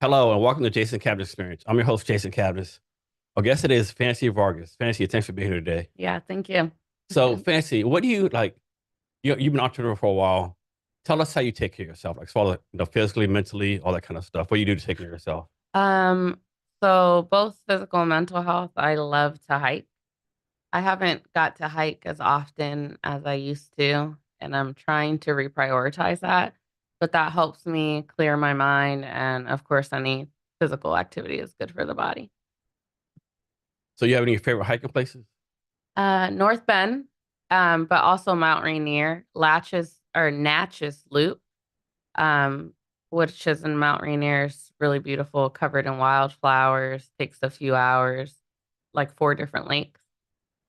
Hello and welcome to Jason Cabin's Experience. I'm your host, Jason Cabins. Our guest today is Fancy Vargas. Fancy, thanks for being here today. Yeah, thank you. So, Fancy, what do you like? You've been an entrepreneur for a while. Tell us how you take care of yourself, like, as far as, physically, mentally, all that kind of stuff. What do you do to take care of yourself? Um, so both physical and mental health, I love to hike. I haven't got to hike as often as I used to, and I'm trying to reprioritize that. But that helps me clear my mind, and of course, any physical activity is good for the body. So, you have any favorite hiking places? North Bend, but also Mount Rainier, Latches or Natchez Loop, um, which is in Mount Rainier, is really beautiful, covered in wildflowers, takes a few hours, like four different lakes.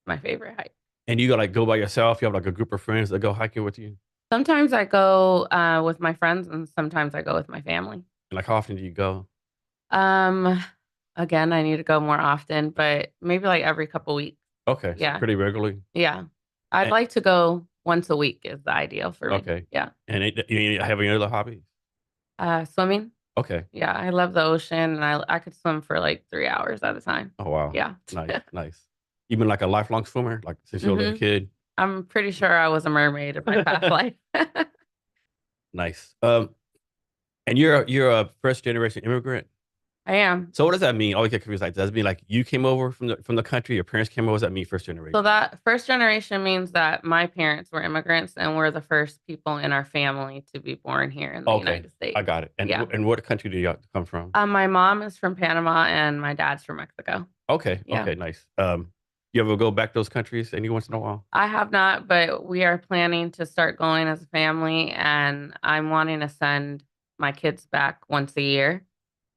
My favorite hike. And you go by yourself? You have like a group of friends that go hiking with you? Sometimes I go with my friends, and sometimes I go with my family. And like, how often do you go? Um, Again, I need to go more often, but maybe like every couple weeks. Okay, so Yeah, pretty regularly. yeah. I'd And, like to go once a week is the ideal for me. okay. Yeah. And you have any other hobbies? Swimming. Okay. Yeah, I love the ocean, and I could swim for like 3 hours at a time. Oh, wow. Yeah. Nice, nice. You've been like a lifelong swimmer, like since you were a little hmm kid? I'm pretty sure I was a mermaid in my past life. Nice. And you're a first generation immigrant. I am. So what does that mean? I always get confused. Like, does it mean like you came over from the country, your parents came over? What does that mean, first So generation? that first generation means that my parents were immigrants and we're the first people in our family to be born here in the Okay, United I States. got it. And Yeah. and what country do you come from? My mom is from Panama and my dad's from Mexico. Okay, Yeah. okay, nice. You ever go back to those countries any once in a while? I have not, but we are planning to start going as a family, and I'm wanting to send my kids back once a year.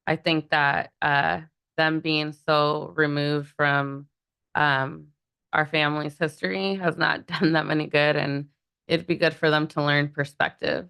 I think that them being so removed from um, our family's history has not done them any good, and it'd be good for them to learn perspective.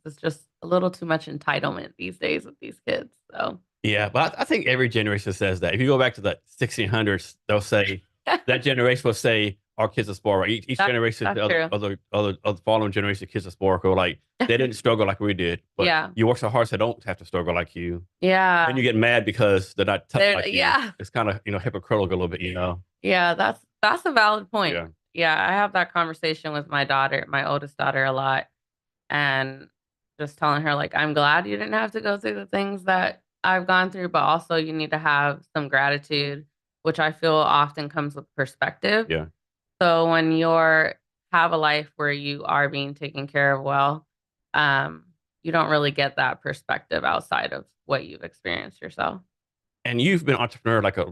It's just a little too much entitlement these days with these kids. So, Yeah, but I think every generation says that. If you go back to the 1600s, they'll say that generation will say our kids are spoiled. Right? Each that's generation, that's the true. other following generation, kids are spoiled. Or like they didn't struggle like we did, but Yeah, you work so hard, so they don't have to struggle like you. Then yeah, you get mad because they're not tough like you. yeah, It's kind of hypocritical a little bit. yeah. That's a valid point. Yeah. Yeah, I have that conversation with my daughter, my oldest daughter, a lot, and just telling her like I'm glad you didn't have to go through the things that I've gone through, but also you need to have some gratitude, which I feel often comes with perspective. Yeah. So when you're have a life where you are being taken care of well, um, you don't really get that perspective outside of what you've experienced yourself. And you've been entrepreneur like a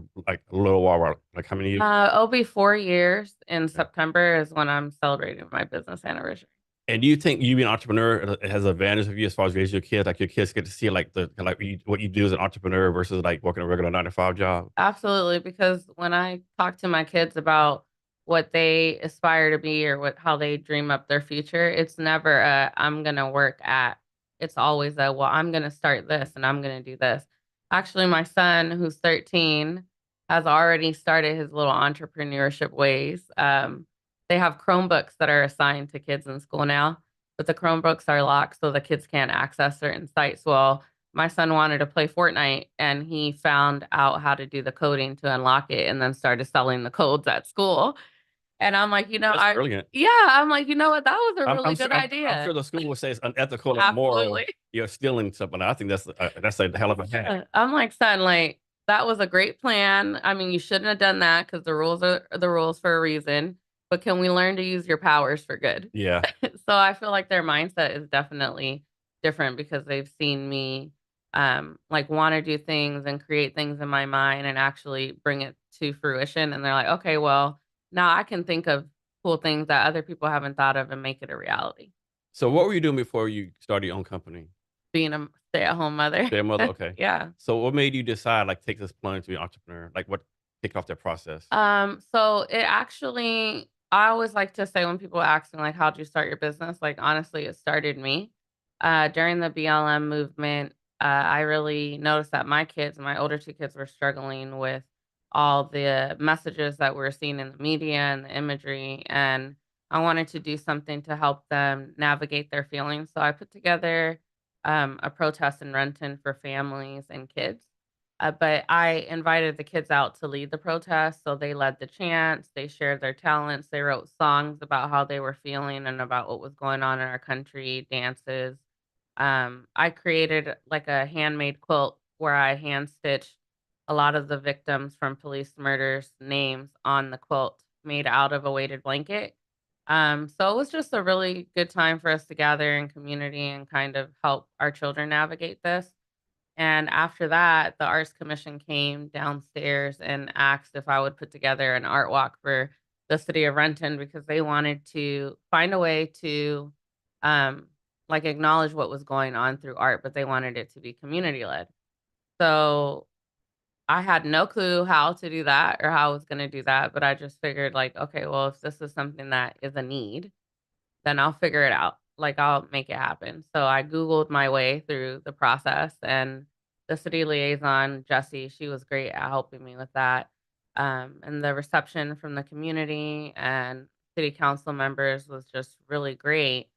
little while, right? Like how many years? It'll be 4 years in Yeah. September is when I'm celebrating my business anniversary. And do you think you being an entrepreneur it has an advantage of you as far as raising your kids? Like your kids get to see like what you do as an entrepreneur versus like working a regular 9 to 5 job. Absolutely, because when I talk to my kids about what they aspire to be or how they dream up their future, it's never a I'm gonna work at. It's always a well, I'm gonna start this and I'm gonna do this. Actually, my son, who's 13, has already started his little entrepreneurship ways. They have Chromebooks that are assigned to kids in school now, but the Chromebooks are locked so the kids can't access certain sites. Well, my son wanted to play Fortnite and he found out how to do the coding to unlock it and then started selling the codes at school. And I'm like, That's brilliant. yeah, I'm like, you know what? That was a I'm really I'm good sure I'm sure idea. the school would say it's unethical or Absolutely. immoral. You're stealing something. I think that's a hell of a hack. I'm like, son, like, that was a great plan. I mean, you shouldn't have done that because the rules are the rules for a reason. But can we learn to use your powers for good? Yeah. So I feel like their mindset is definitely different because they've seen me like want to do things and create things in my mind and actually bring it to fruition. And they're like, okay, well, now I can think of cool things that other people haven't thought of and make it a reality. So what were you doing before you started your own company? Being a stay-at-home mother. Their mother. Okay. Yeah. So what made you decide like take this plunge to be an entrepreneur? Like what kicked off that process? So it actually, I always like to say when people ask me like, how'd you start your business? Like, honestly, it started me. During the BLM movement, I really noticed that my kids, my older two kids, were struggling with all the messages that we're seeing in the media and the imagery. And I wanted to do something to help them navigate their feelings. So I put together a protest in Renton for families and kids. But I invited the kids out to lead the protest. So they led the chants, they shared their talents, they wrote songs about how they were feeling and about what was going on in our country, dances. I created like a handmade quilt where I hand stitched a lot of the victims from police murders names on the quilt made out of a weighted blanket. So it was just a really good time for us to gather in community and kind of help our children navigate this. And after that, the Arts Commission came downstairs and asked if I would put together an art walk for the city of Renton because they wanted to find a way to um, like acknowledge what was going on through art, but they wanted it to be community led. So I had no clue how to do that or how I was going to do that, but I just figured like, okay, well, if this is something that is a need, then I'll figure it out. Like, I'll make it happen. So I Googled my way through the process, and the city liaison, Jessie, she was great at helping me with that. And the reception from the community and city council members was just really great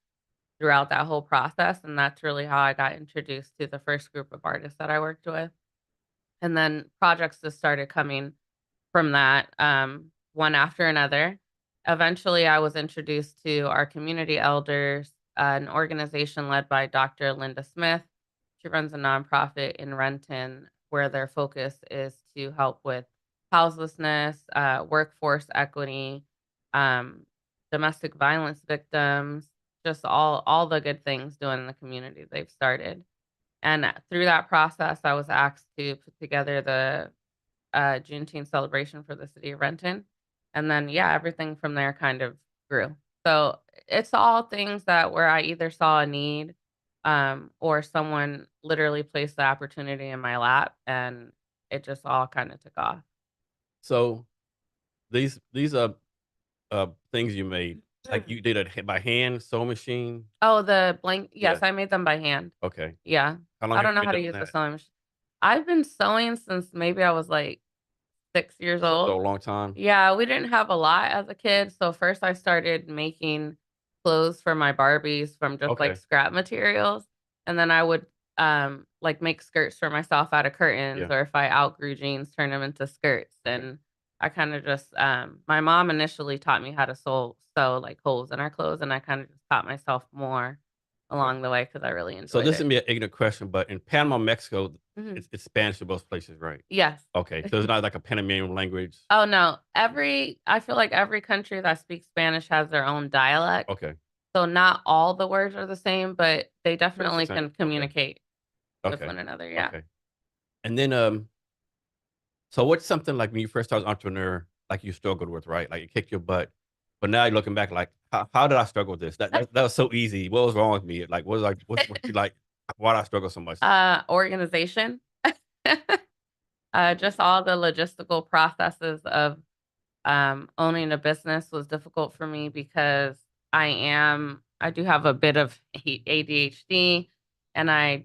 throughout that whole process. And that's really how I got introduced to the first group of artists that I worked with. And then projects just started coming from that, one after another. Eventually, I was introduced to our community elders, an organization led by Dr. Linda Smith. She runs a nonprofit in Renton where their focus is to help with houselessness, workforce equity, um, domestic violence victims, just all the good things doing in the community they've started. And through that process, I was asked to put together the Juneteenth celebration for the city of Renton. And then, yeah, everything from there kind of grew. So it's all things that where I either saw a need or someone literally placed the opportunity in my lap and it just all kind of took off. So these are things you made, like you did it by hand, sewing machine. Oh, the blank. Yes, Yeah. I made them by hand. Okay. Yeah. How long I have don't know you how been to doing use the that? sewing machine. I've been sewing since maybe I was like 6 years So old. a long time. Yeah, we didn't have a lot as a kid, so first I started making clothes for my Barbies from just, like, Okay. scrap materials, and then I would, like, make skirts for myself out of curtains, Yeah. or if I outgrew jeans, turn them into skirts, Okay. and I kinda just, my mom initially taught me how to sew, like, holes in our clothes, and I kinda just taught myself more Okay. along the way because I really So enjoyed this is it. be an ignorant question, but in Panama, Mexico, Mhm. it's Spanish in both places, right? Yes. Okay. So it's not like a Panamanian language. Oh, no. I feel like every country that speaks Spanish has their own dialect. Okay. So not all the words are the same, but they But it's the definitely same. can Okay. communicate with Okay. one another, yeah. Okay. And then so what's something like when you first started as an entrepreneur, like you struggled with, right? Like it kicked your butt. But now you're looking back, like, how did I struggle with this? That was so easy. What was wrong with me? Like, what was like, what you like? Why did I struggle so much? Organization. Just all the logistical processes of owning a business was difficult for me because I do have a bit of ADHD and I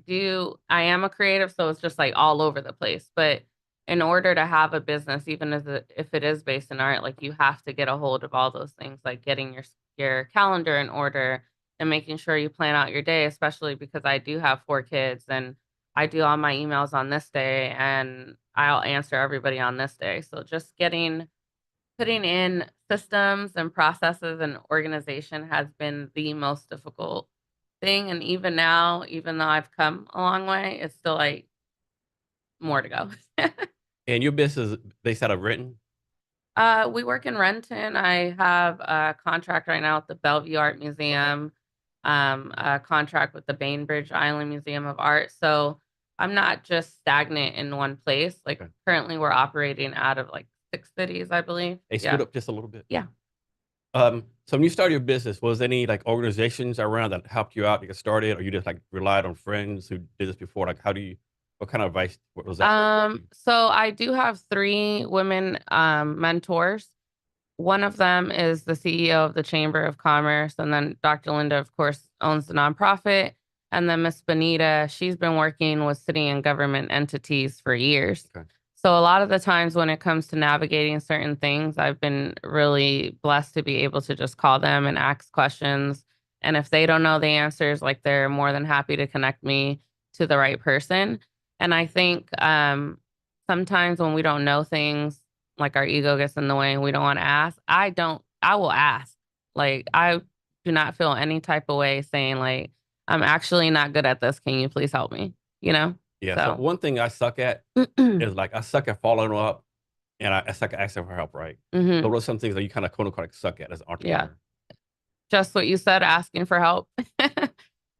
am a creative, so it's just like all over the place. But in order to have a business, even if it is based in art, like you have to get a hold of all those things, like getting your calendar in order and making sure you plan out your day, especially because I do have 4 kids and I do all my emails on this day and I'll answer everybody on this day. So just getting putting in systems and processes and organization has been the most difficult thing, and even now, even though I've come a long way, it's still, like, more to go. And your business, they said I've written. We work in Renton. I have a contract right now with the Bellevue Art Museum, a contract with the Bainbridge Island Museum of Art, so I'm not just stagnant in one place, like, Okay. currently, we're operating out of, like, 6 cities, I believe. They Yeah. scoot up just a little bit. Yeah. So when you started your business, was any like organizations around that helped you out to get started, or you just like relied on friends who did this before? Like, what kind of advice, what was that? So I do have 3 women, mentors. One of them is the CEO of the Chamber of Commerce, and then Dr. Linda, of course, owns the nonprofit, and then Miss Benita, she's been working with city and government entities for years. Okay. So a lot of the times when it comes to navigating certain things, I've been really blessed to be able to just call them and ask questions And if they don't know the answers, like they're more than happy to connect me to the right person. And I think sometimes when we don't know things, like our ego gets in the way and we don't want to ask, I will ask. Like I do not feel any type of way saying like, I'm actually not good at this. Can you please help me? You know? Yeah. So So, one thing I suck at is like I suck at following up, and I suck at asking for help. Right. So mhm, those are some things that you kind of quote unquote suck at as an yeah. entrepreneur. Just what you said, asking for help.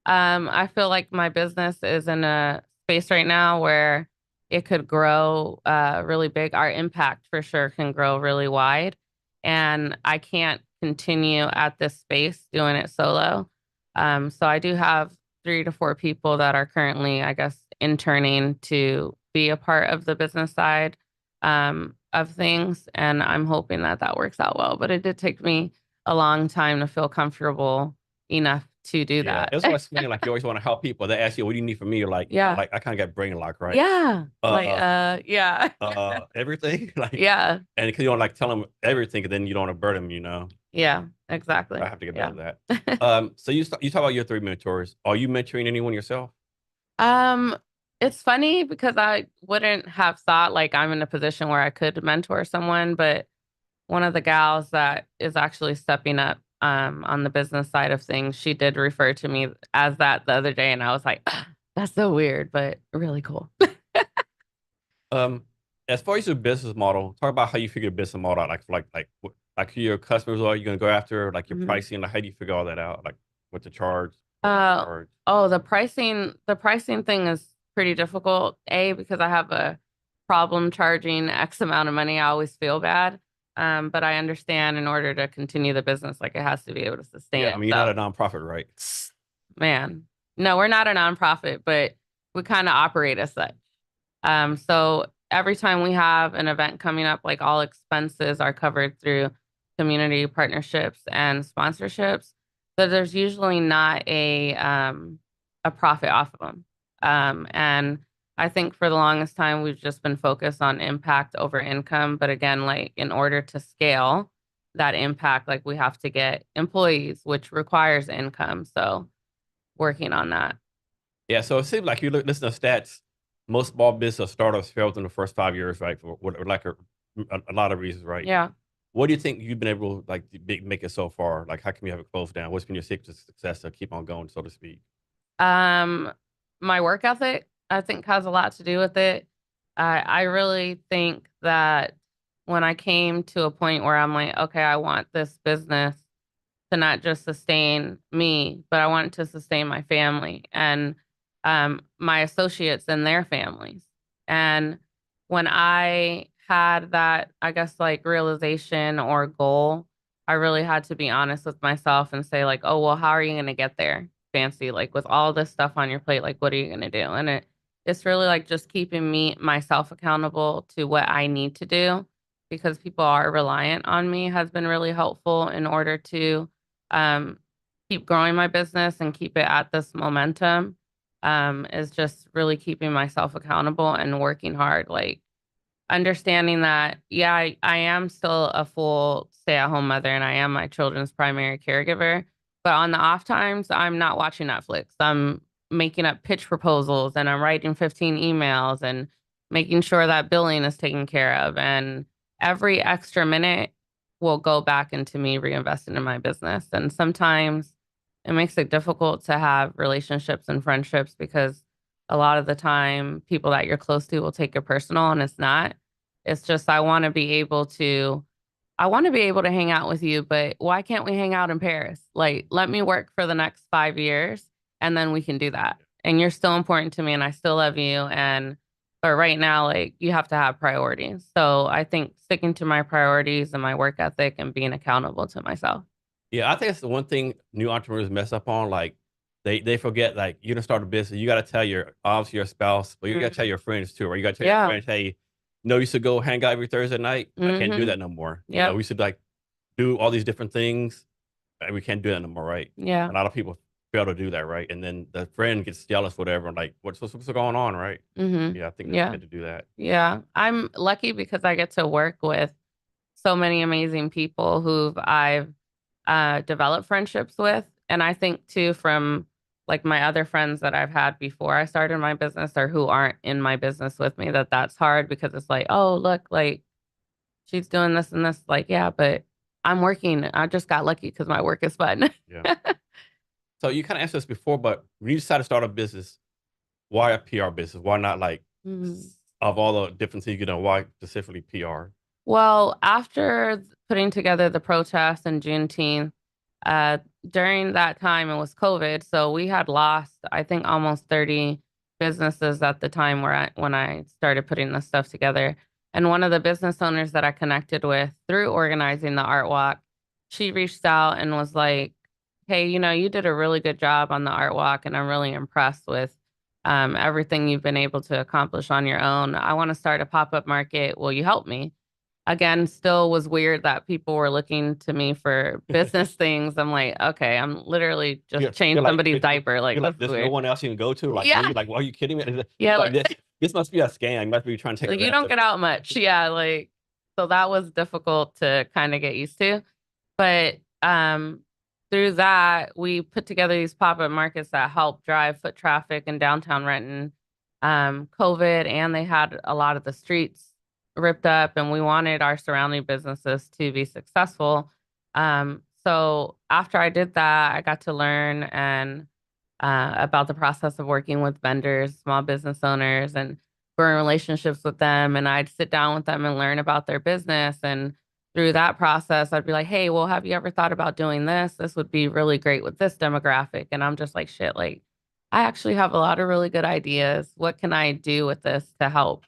I feel like my business is in a space right now where it could grow really big. Our impact for sure can grow really wide. And I can't continue at this space doing it solo. So I do have 3 to 4 people that are currently, I guess, interning to be a part of the business side of things. And I'm hoping that that works out well. But it did take me a long time to feel comfortable enough to do Yeah, that. it's always funny. Like you always want to help people. They ask you, "What do you need from me?" You're Yeah. like I kind of got brain lock, right? Yeah. Like, Uh, yeah. everything. Like, Yeah. and because you don't like tell them everything, and then you don't want to burden them. Yeah. I Exactly. have to get better Yeah. at that. So you talk about your 3 mentors. Are you mentoring anyone yourself? Um, it's funny because I wouldn't have thought like I'm in a position where I could mentor someone, but one of the gals that is actually stepping up on the business side of things, she did refer to me as that the other day, and I was like, that's so weird, but really cool. Um, as far as your business model, talk about how you figure your business model out. Like who your customers are you going to go after? Like your Mhm. pricing. Like how do you figure all that out? Like what to charge, what not to Uh charge. oh, the pricing thing is pretty difficult. A, because I have a problem charging X amount of money. I always feel bad. But I understand in order to continue the business, like it has to be able to sustain Yeah, I mean you're not itself. a nonprofit, right? Man, no, we're not a nonprofit, but we kind of operate as such. So every time we have an event coming up, like all expenses are covered through community partnerships and sponsorships. So there's usually not a profit off of them. And I think for the longest time we've just been focused on impact over income. But again, like in order to scale that impact, like we have to get employees, which requires income. So working on that. Yeah, so it seems like you listen to stats. Most small business startups fail within the first 5 years, right? For like a lot of reasons, right? Yeah. What do you think you've been able to like make it so far? Like, how come you have it closed down? What's been your secret to success to keep on going, so to speak? Um, my work ethic, I think, has a lot to do with it. I really think that when I came to a point where I'm like, okay, I want this business to not just sustain me, but I want it to sustain my family and my associates and their families. And when I had that, I guess, like realization or goal, I really had to be honest with myself and say, like, oh, well, how are you going to get there, Fancy? Like, with all this stuff on your plate, like, what are you going to do? And it's really like just keeping myself accountable to what I need to do because people are reliant on me has been really helpful in order to um, keep growing my business and keep it at this momentum is just really keeping myself accountable and working hard. Like understanding that, yeah, I am still a full stay-at-home mother and I am my children's primary caregiver. But on the off times, I'm not watching Netflix. I'm making up pitch proposals and I'm writing 15 emails and making sure that billing is taken care of. And every extra minute will go back into me reinvesting in my business. And sometimes it makes it difficult to have relationships and friendships because a lot of the time people that you're close to will take it personal and it's not. It's just I want to be able to hang out with you, but why can't we hang out in Paris? Like let me work for the next 5 years and then we can do that. And you're still important to me and I still love you and but right now like you have to have priorities. So I think sticking to my priorities and my work ethic and being accountable to myself. Yeah, I think it's the one thing new entrepreneurs mess up on. Like, they forget like you're gonna start a business. You got to tell your obviously your spouse, but you got to tell Mhm. your friends too, right? You got to tell your Yeah. friends, hey, no, you used to go hang out every Thursday night. I can't do Mm-hmm. that no more. Yep. We should like do all these different things, and we can't do that no more, right? Yeah. A lot of people fail to do that, right? And then the friend gets jealous, whatever, and like, what's going on, right? Mm-hmm. Yeah, I think that's Yeah. good to do that. Yeah. I'm lucky because I get to work with so many amazing people who've I've developed friendships with. And I think too, from like my other friends that I've had before I started my business or who aren't in my business with me, that that's hard because it's like, oh, look, like she's doing this and this. Like, yeah, but I'm working. I just got lucky because my work is fun. Yeah. So you kind of answered this before, but when you decide to start a business, why a PR business? Why not like Mhm. of all the different things you know, why specifically PR? Well, after putting together the protests in Juneteenth, uh, during that time it was COVID, so we had lost, I think, almost 30 businesses at the time when I started putting this stuff together. And one of the business owners that I connected with through organizing the art walk, she reached out and was like, "Hey, you did a really good job on the art walk, and I'm really impressed with everything you've been able to accomplish on your own. I want to start a pop-up market. Will you help me?" Again, still was weird that people were looking to me for business things. I'm like, okay, I'm literally just You're changed like, somebody's diaper. Like, you're this like, is there's no weird. one else you can go to. Like Yeah. me, like, well, are you kidding me? Yeah. Like this must be a scam. You must be trying to take Like you advantage don't of. get out much. Yeah. Like, so that was difficult to kind of get used to. But through that, we put together these pop-up markets that help drive foot traffic in downtown Renton. COVID, and they had a lot of the streets ripped up, and we wanted our surrounding businesses to be successful. So after I did that, I got to learn and about the process of working with vendors, small business owners, and growing relationships with them. And I'd sit down with them and learn about their business. And through that process, I'd be like, hey, well, have you ever thought about doing this? This would be really great with this demographic. And I'm just like, shit, like, I actually have a lot of really good ideas. What can I do with this to help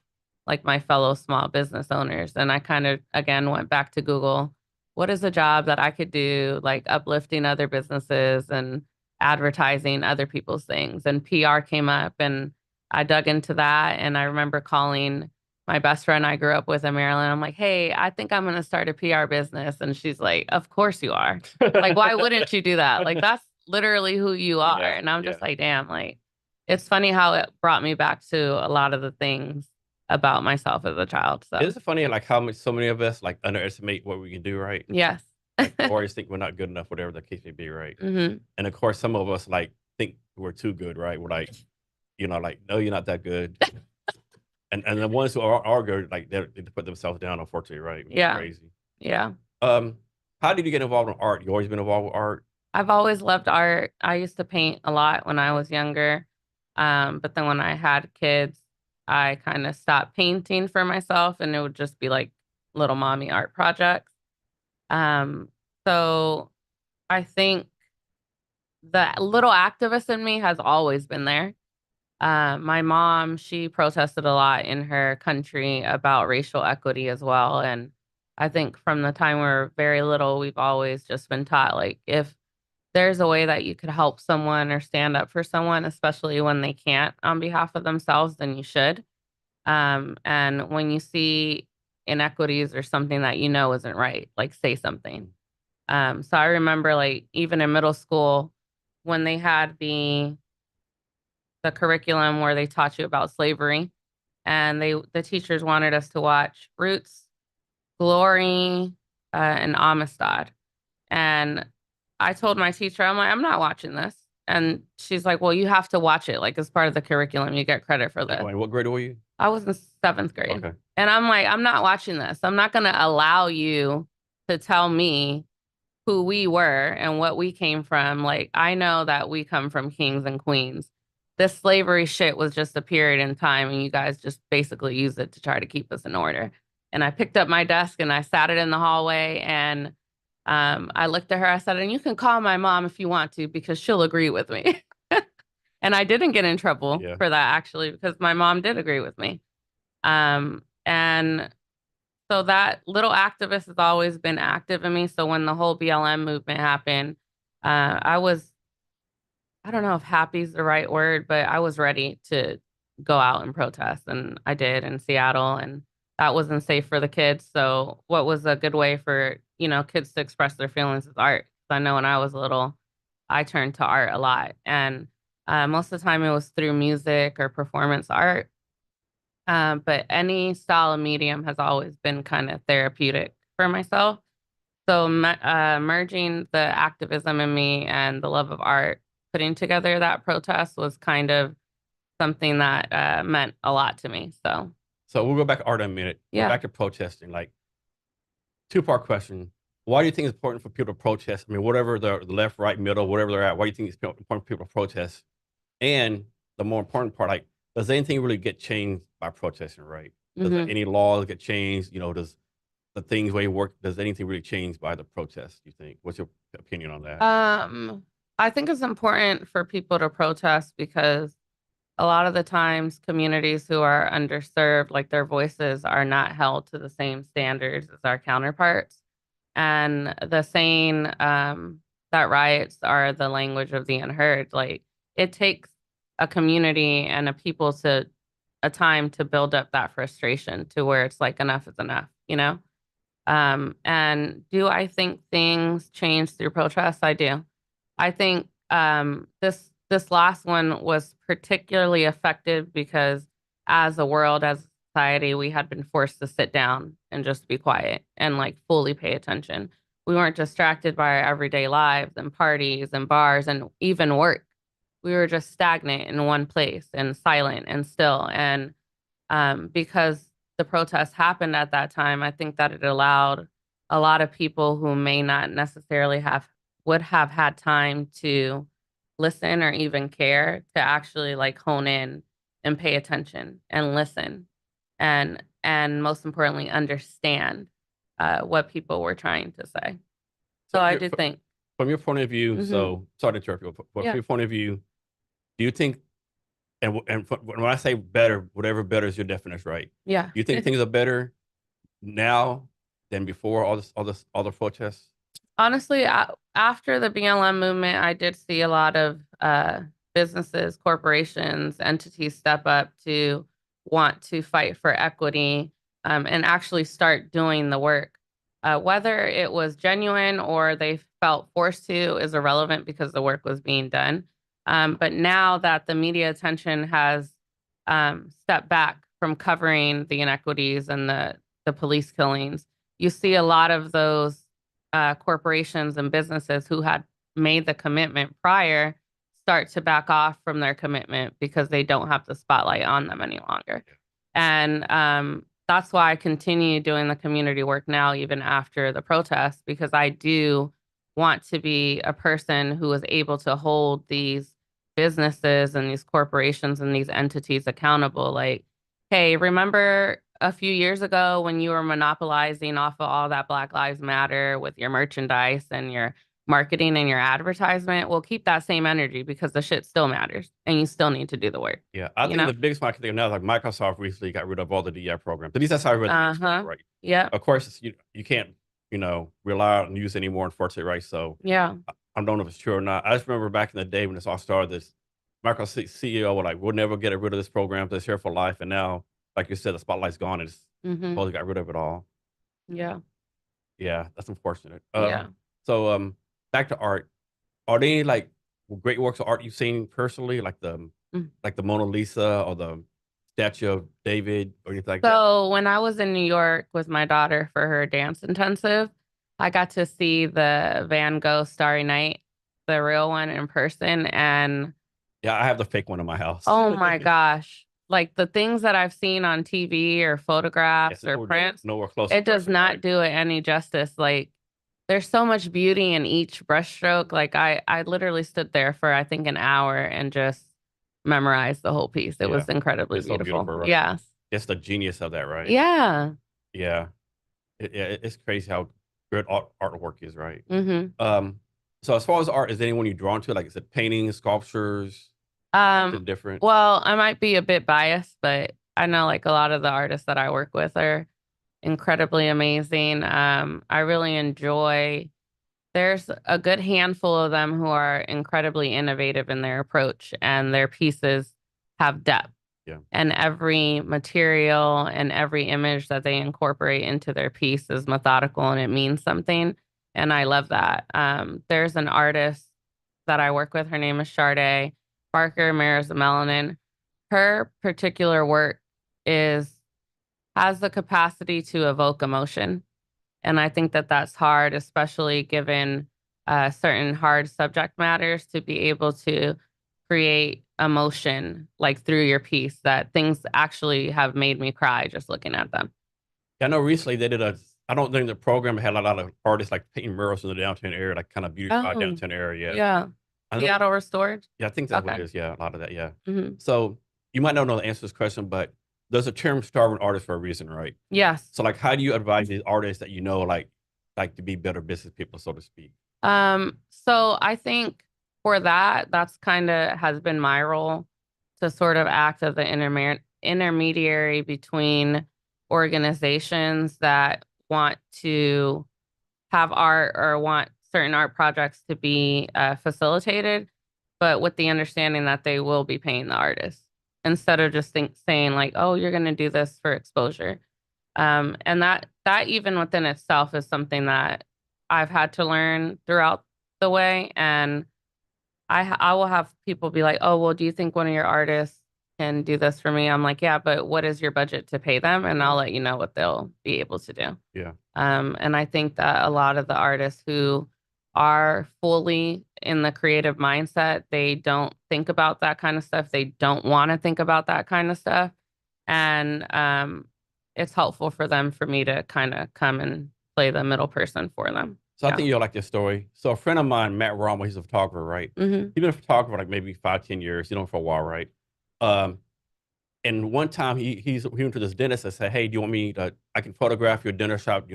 like my fellow small business owners? And I kind of, again, went back to Google. What is a job that I could do, like uplifting other businesses and advertising other people's things? And PR came up, and I dug into that. And I remember calling my best friend I grew up with in Maryland. I'm like, hey, I think I'm going to start a PR business. And she's like, of course you are. Like, why wouldn't you do that? Like, that's literally who you are. Yeah, And I'm yeah. just like, damn, like, it's funny how it brought me back to a lot of the things about myself as a child. So, Isn't it funny like how much so many of us like underestimate what we can do, right? yes. Like we always think we're not good enough, whatever the case may be, right? Hmm. And of course, some of us like think we're too good, right? We're like, like, no, you're not that good. And the ones who are good, like they put themselves down, unfortunately, right? Which is Yeah. crazy. Yeah. Um, how did you get involved in art? You always been involved with art? I've always loved art. I used to paint a lot when I was younger. But then when I had kids, I kind of stopped painting for myself, and it would just be like little mommy art projects. Um, so I think the little activist in me has always been there. My mom, she protested a lot in her country about racial equity as well. And I think from the time we were very little, we've always just been taught like if there's a way that you could help someone or stand up for someone, especially when they can't on behalf of themselves, then you should. And when you see inequities or something that isn't right, like say something. So I remember like even in middle school when they had the curriculum where they taught you about slavery, and the teachers wanted us to watch Roots, Glory, and Amistad. And I told my teacher, I'm like, I'm not watching this. And she's like, well, you have to watch it. Like, as part of the curriculum, you get credit for this. Wait, what grade were you? I was in seventh grade. Okay. And I'm like, I'm not watching this. I'm not going to allow you to tell me who we were and what we came from. Like, I know that we come from kings and queens. This slavery shit was just a period in time, and you guys just basically used it to try to keep us in order. And I picked up my desk and I sat it in the hallway, and I looked at her. I said, and you can call my mom if you want to, because she'll agree with me. And I didn't get in trouble Yeah. for that, actually, because my mom did agree with me. And so that little activist has always been active in me. So when the whole BLM movement happened, I was, I don't know if happy is the right word, but I was ready to go out and protest. And I did in Seattle, and that wasn't safe for the kids. So what was a good way for, kids to express their feelings is art. 'Cause I know when I was little, I turned to art a lot. And most of the time it was through music or performance art. But any style of medium has always been kind of therapeutic for myself. So merging the activism in me and the love of art, putting together that protest was kind of something that meant a lot to me. So we'll go back to art in a minute, but yeah. back to protesting. Like, two-part question. Why do you think it's important for people to protest? I mean, whatever the left, right, middle, whatever they're at, why do you think it's important for people to protest? And the more important part, like, does anything really get changed by protesting, right? Does hmm any laws get changed? Does the things way work? Does anything really change by the protest, you think? What's your opinion on that? I think it's important for people to protest because a lot of the times communities who are underserved, like their voices are not held to the same standards as our counterparts. And the saying that riots are the language of the unheard, like it takes a community and a people to a time to build up that frustration to where it's like enough is enough, you know? And do I think things change through protests? I do. I think this last one was particularly effective because as a world, as a society, we had been forced to sit down and just be quiet and like fully pay attention. We weren't distracted by our everyday lives and parties and bars and even work. We were just stagnant in one place and silent and still. And because the protests happened at that time, I think that it allowed a lot of people who may not necessarily would have had time to listen or even care to actually like hone in and pay attention and listen and most importantly understand what people were trying to say. So So I do think, from your point of view, hmm so sorry to interrupt you, but from yeah, your point of view, do you think, when I say better, whatever better is your definition, right? yeah. Do you think things are better now than before all the protests? Honestly, after the BLM movement, I did see a lot of businesses, corporations, entities step up to want to fight for equity and actually start doing the work. Whether it was genuine or they felt forced to is irrelevant because the work was being done. But now that the media attention has stepped back from covering the inequities and the police killings, you see a lot of those corporations and businesses who had made the commitment prior start to back off from their commitment because they don't have the spotlight on them any longer. And that's why I continue doing the community work now, even after the protests, because I do want to be a person who is able to hold these businesses and these corporations and these entities accountable. Like, hey, remember a few years ago when you were monopolizing off of all that Black Lives Matter with your merchandise and your marketing and your advertisement? Well, keep that same energy because the shit still matters and you still need to do the work, Yeah, I you think know? the biggest one I can think of now is like Microsoft recently got rid of all the DI programs. At least that's how I read the news, Uh-huh. right? Yep. Of course, you can't rely on news anymore, unfortunately, right? So Yeah. I don't know if it's true or not. I just remember back in the day when this all started, this Microsoft CEO was like, "We'll never get rid of this program. It's here for life." And now, like you said, the spotlight's gone, and it's Mm-hmm. totally got rid of it all. Yeah. Yeah, that's unfortunate. Yeah. So back to art. Are there any like great works of art you've seen personally, Mm. like the Mona Lisa or the statue of David or anything like that? So when I was in New York with my daughter for her dance intensive, I got to see the Van Gogh Starry Night, the real one in person. And Yeah, I have the fake one in my house. oh my gosh. Like the things that I've seen on TV or Yes, photographs it's or prints, nowhere close to it does person, not right? do it any justice. Like there's so much beauty in each brushstroke. Like I literally stood there for I think an hour and just memorized the whole piece. It Yeah, was incredibly it's so beautiful. beautiful, right? Yes. It's the genius of that, right? Yeah. Yeah, it's crazy how good artwork is, right? hmm Um, so as far as art, is anyone you drawn to? Like, is it paintings, sculptures, Um, something different? well, I might be a bit biased, but I know like a lot of the artists that I work with are incredibly amazing. I really enjoy There's a good handful of them who are incredibly innovative in their approach, and their pieces have depth. Yeah, And every material and every image that they incorporate into their piece is methodical and it means something. And I love that. There's an artist that I work with. Her name is Sade Barker Maris Melanin. Her particular work is has the capacity to evoke emotion And I think that that's hard, especially given certain hard subject matters, to be able to create emotion like through your piece, that things actually have made me cry just looking at them. I know recently they did I don't think the program had a lot of artists like painting murals in the downtown area, like kind of beautify Oh, downtown area. Yeah. yeah. I know, Seattle Restored? yeah, I think that's what Okay. it is. Yeah, a lot of that. Yeah. Hmm. So you might not know the answer to this question, but there's a term starving artist for a reason, right? Yes. So like, how do you advise these artists that you know, like to be better business people, so to speak? So I think for that, that's kind of has been my role, to sort of act as the intermediary between organizations that want to have art or want certain art projects to be facilitated, but with the understanding that they will be paying the artist, instead of just saying like, "Oh, you're going to do this for exposure." And that even within itself is something that I've had to learn throughout the way. And I will have people be like, "Oh, well, do you think one of your artists can do this for me?" I'm like, "Yeah, but what is your budget to pay them?" And I'll let you know what they'll be able to do. Yeah. And I think that a lot of the artists who are fully in the creative mindset, they don't think about that kind of stuff. They don't want to think about that kind of stuff. And it's helpful for them for me to kind of come and play the middle person for them. So I Yeah. think you'll like this story. So a friend of mine, Matt Romo, he's a photographer, right? Hmm. He's been a photographer like maybe 5, 10 years, for a while, right? Um, and one time he went to this dentist and said, "Hey, do you want me to? I can photograph your dinner shop,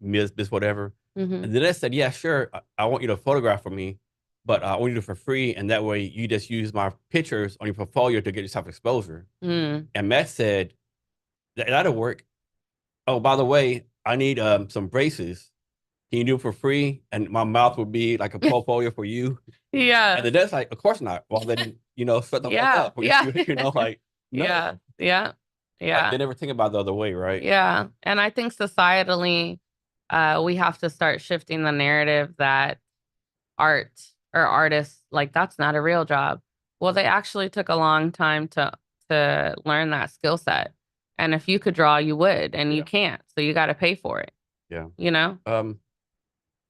Ms. This whatever." Hmm. And the dentist said, "Yeah, sure. I want you to photograph for me, but I want you to do it for free, and that way you just use my pictures on your portfolio to get yourself exposure." Mm. And Matt said, That'll work. Oh, by the way, I need some braces. Can you do it for free? And my mouth would be like a portfolio for you." And Yes. the dentist like, "Of course not." Well, then shut the fuck Yeah. up. Yeah. Like no, Yeah. Yeah. like Yeah. they never think about the other way, right? Yeah. And I think societally, we have to start shifting the narrative that art or artists, like, that's not a real job. Well, they actually took a long time to learn that skill set. And if you could draw, you would, and you Yeah, can't. So you got to pay for it, yeah. you know?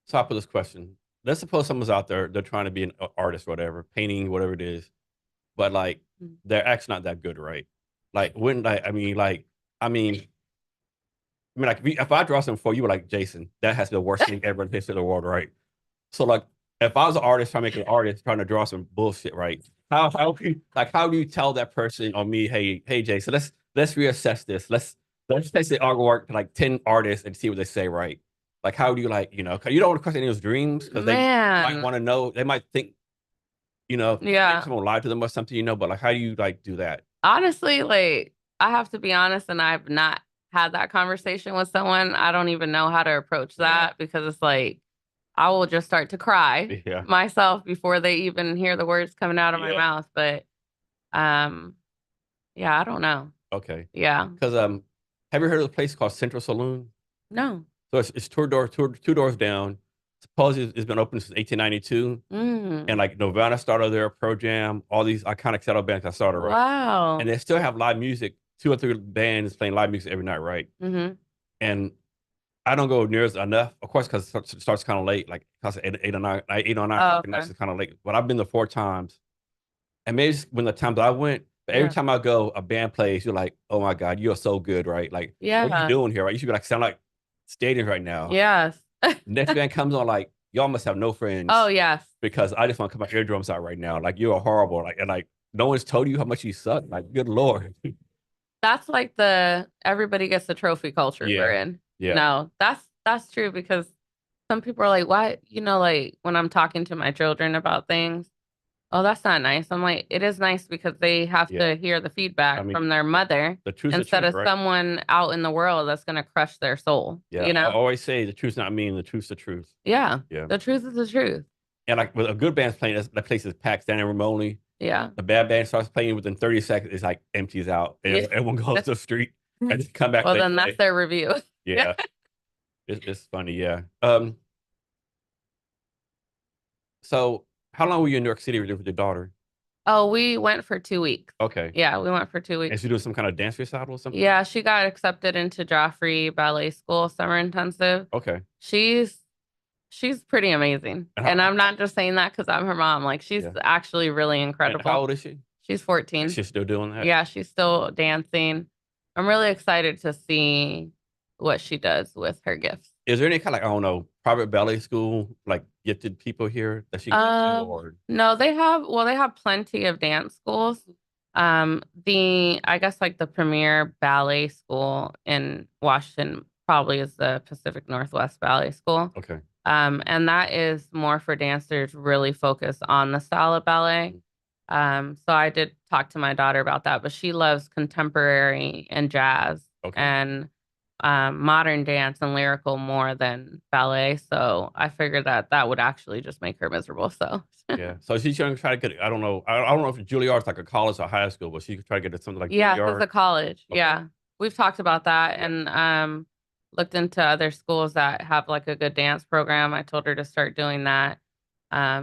Top of this question. Let's suppose someone's out there, they're trying to be an artist, whatever, painting, whatever it is, but like Mm. their act's not that good, right? Like when like if I draw something for you, like Jason, that has to be the worst thing ever in the history of the world, right? So like if I was an artist trying to make an artist trying to draw some bullshit, right? How do you tell that person or me, hey Jason, let's reassess this. Let's take the artwork to like 10 artists and see what they say, right? Like how do you 'cause you don't want to crush anyone's dreams because they might Man. want to know, they might think, maybe Yeah. someone lied to them or something, but like how do you like do that? Honestly, like, I have to be honest, and I've not had that conversation with someone. I don't even know how to approach Yeah. that, because it's like I will just start to cry Yeah. myself before they even hear the words coming out of my Yeah. mouth. But um, yeah, I don't know. Okay. Yeah. Because have you heard of a place called Central Saloon? No. So it's two doors down. Supposedly it's been open since 1892. And Mm. like Nirvana started there, Pro Jam, all these iconic settle bands that started, right? And Wow. they still have live music, two or three bands playing live music every night, right? Mm-hmm. And I don't go near as enough, of course, because it starts kind of late, like eight or nine, 8 or 9 Oh, o'clock at night okay. is kind of late. But I've been there 4 times. And maybe it's when the times I went, but every Yeah. time I go, a band plays, you're like, "Oh my God, you're so good," right? Like, what are you Yeah. doing here, right? You should be like sound like stadiums right now. Yes. Next band comes on, like, y'all must have no Oh, friends yes. because I just want to cut my eardrums out right now. Like, you are horrible. Like, and like, no one's told you how much you suck. Like, good Lord. That's like the everybody gets the trophy culture we're Yeah. in. Yeah. No, that's true, because some people are like, "Why?" Like when I'm talking to my children about things, "Oh, that's not nice." I'm like, "It is nice because they have Yeah. to hear the I feedback mean, from their mother the truth's the instead truth, of right? someone out in the world that's gonna crush their soul." Yeah. I always say the truth's not mean, the truth's the truth. Yeah. Yeah. The truth is the truth. And like with a good band's playing, that place is packed, standing room only. Yeah. The bad band starts playing within 30 seconds, it's like empties out. And Yeah. everyone goes to the street and just come back Well, next then that's day. their review. Yeah. Yeah. It's funny, yeah. So how long were you in New York City with your daughter? Oh, we went for 2 weeks. Okay. Yeah, we went for two And weeks. she doing some kind of dance recital or something? Yeah, she got accepted into Joffrey Ballet School Summer Intensive. Okay. She's she's pretty amazing. And And I'm not just saying that because I'm her mom. Like she's yeah. actually really And how incredible. old is she? She's And 14. she's still doing that? Yeah, she's still dancing. I'm really excited to see what she does with her gifts. Is there any kind of, like, I don't know, private ballet school, like gifted people here that she goes to, or? No, they have plenty of dance schools. I guess like the premier ballet school in Washington probably is the Pacific Northwest Ballet School. Okay. And that is more for dancers really focused on the style of ballet. So I did talk to my daughter about that, but she loves contemporary and jazz Okay. and modern dance and lyrical more than ballet. So I figured that that would actually just make her miserable. So Yeah. So she's trying to get, I don't know. I don't know if Juilliard's like a college or high school, but she could try to get to something like yeah, it's Juilliard. a college. Okay. Yeah, we've talked about that and looked into other schools that have like a good dance program. I told her to start doing that.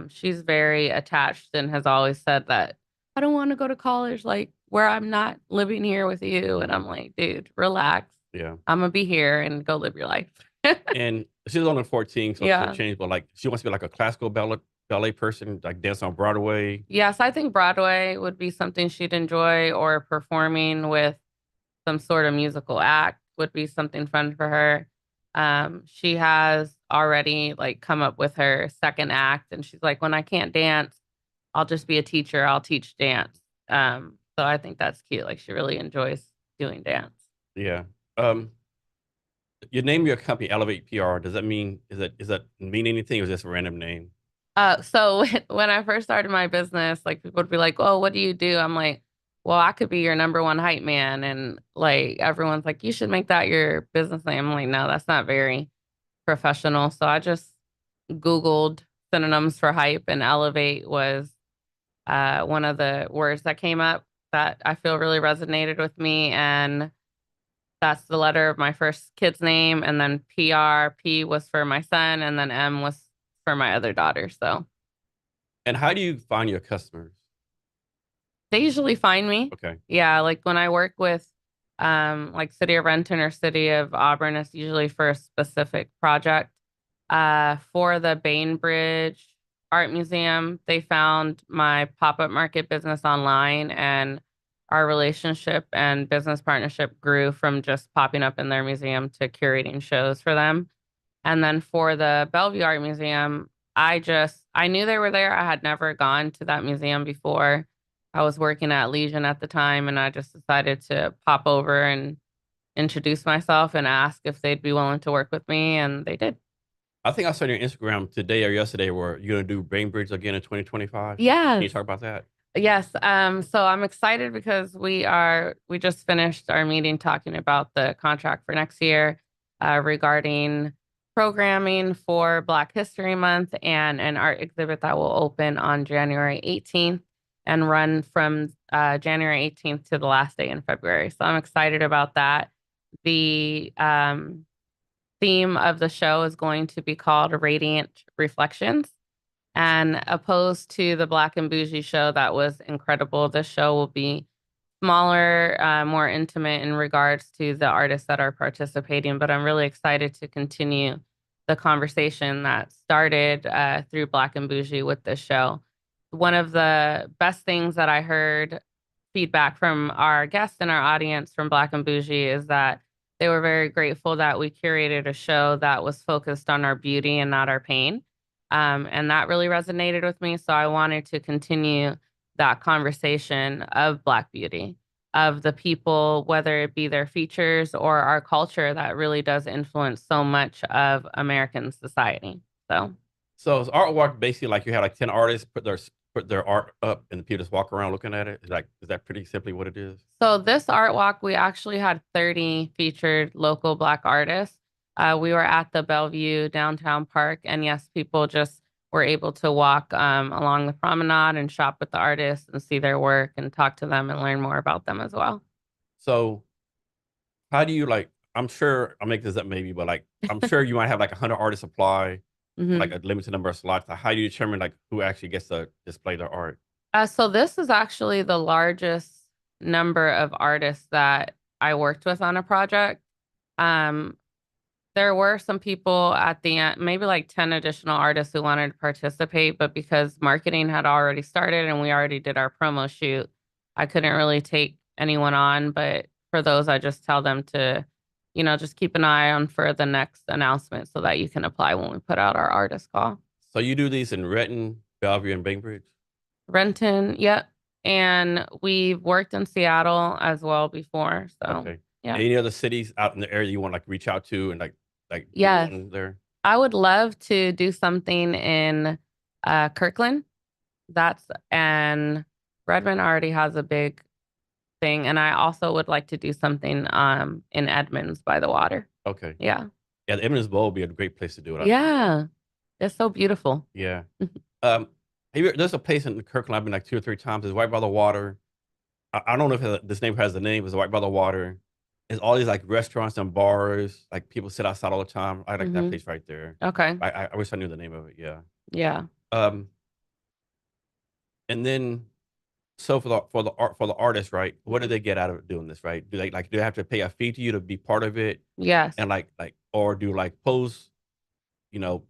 She's very attached and has always said that I don't want to go to college like where I'm not living here with you. And I'm like, dude, relax. Yeah. I'm gonna be here and go live your life. And she's only 14, so she'll Yeah. change, but like she wants to be like a classical ballet person, like dance on Broadway. Yes, I think Broadway would be something she'd enjoy, or performing with some sort of musical act would be something fun for her. She has already like come up with her second act, and she's like, when I can't dance, I'll just be a teacher. I'll teach dance. So I think that's cute. Like she really enjoys doing dance. Yeah. Um, you name your company Elevate PR. Does that mean, is that mean anything, or is it just a random name? So when I first started my business, like people would be like, "Oh, what do you do?" I'm like, "Well, I could be your number one hype man." And like everyone's like, "You should make that your business name." I'm like, "No, that's not very professional." So I just Googled synonyms for hype, and elevate was one of the words that came up that I feel really resonated with me. And that's the letter of my first kid's name. And then PR, P was for my son, and then M was for my other daughter. So And how do you find your customers? they usually find me. Okay. Yeah, like when I work with like City of Renton or City of Auburn, it's usually for a specific project. For the Bainbridge Art Museum, they found my pop-up market business online, and our relationship and business partnership grew from just popping up in their museum to curating shows for them. And then for the Bellevue Art Museum, I knew they were there. I had never gone to that museum before. I was working at Legion at the time, and I just decided to pop over and introduce myself and ask if they'd be willing to work with me, and they did. I think I saw on your Instagram today or yesterday where you're going to do Bainbridge again in 2025. Can you Yes. talk about that? Yes. So I'm excited because we just finished our meeting talking about the contract for next year, regarding programming for Black History Month and an art exhibit that will open on January 18th and run from January 18th to the last day in February. So I'm excited about that. The theme of the show is going to be called Radiant Reflections. And opposed to the Black and Bougie show that was incredible, this show will be smaller, more intimate in regards to the artists that are participating. But I'm really excited to continue the conversation that started through Black and Bougie with this show. One of the best things that I heard feedback from our guests and our audience from Black and Bougie is that they were very grateful that we curated a show that was focused on our beauty and not our pain. And that really resonated with me. So I wanted to continue that conversation of Black beauty, of the people, whether it be their features or our culture that really does influence so much of American society. So is artwork basically like you had like 10 artists put their art up and the people just walk around looking at it? Is that pretty simply what it is? So this art walk, we actually had 30 featured local Black artists. We were at the Bellevue downtown park, and yes, people just were able to walk along the promenade and shop with the artists and see their work and talk to them and learn more about them as well. So how do you like, I'm sure I'll make this up maybe, but like I'm sure you might have like 100 artists apply, Mhm. like a limited number of slots. How do you determine like who actually gets to display their art? So this is actually the largest number of artists that I worked with on a project. Um, there were some people at the end, maybe like 10 additional artists who wanted to participate, but because marketing had already started and we already did our promo shoot, I couldn't really take anyone on. But for those, I just tell them to, just keep an eye on for the next announcement so that you can apply when we put out our artist call. So you do these in Renton, Bellevue, and Bainbridge? Renton, yep. And we've worked in Seattle as well before. So, Okay. yeah. Any other cities out in the area you want to like reach out to and like do Yes. one there? I would love to do something in Kirkland. And Redmond already has a big thing. And I also would like to do something in Edmonds by the water. Okay. Yeah. Yeah, the Eminence Bowl would be a great place to do it. Yeah. It's so beautiful. Yeah. There's a place in Kirkland I've been like 2 or 3 times. It's right by the water. I don't know if this name has the name. It's right by the water. It's all these like restaurants and bars. Like people sit outside all the time. I like that place right there. Okay. I wish I knew the name of it. Yeah. Yeah. And then so for the artist, right? What do they get out of doing this, right? Do they have to pay a fee to you to be part of it? Yes. And or do like pose,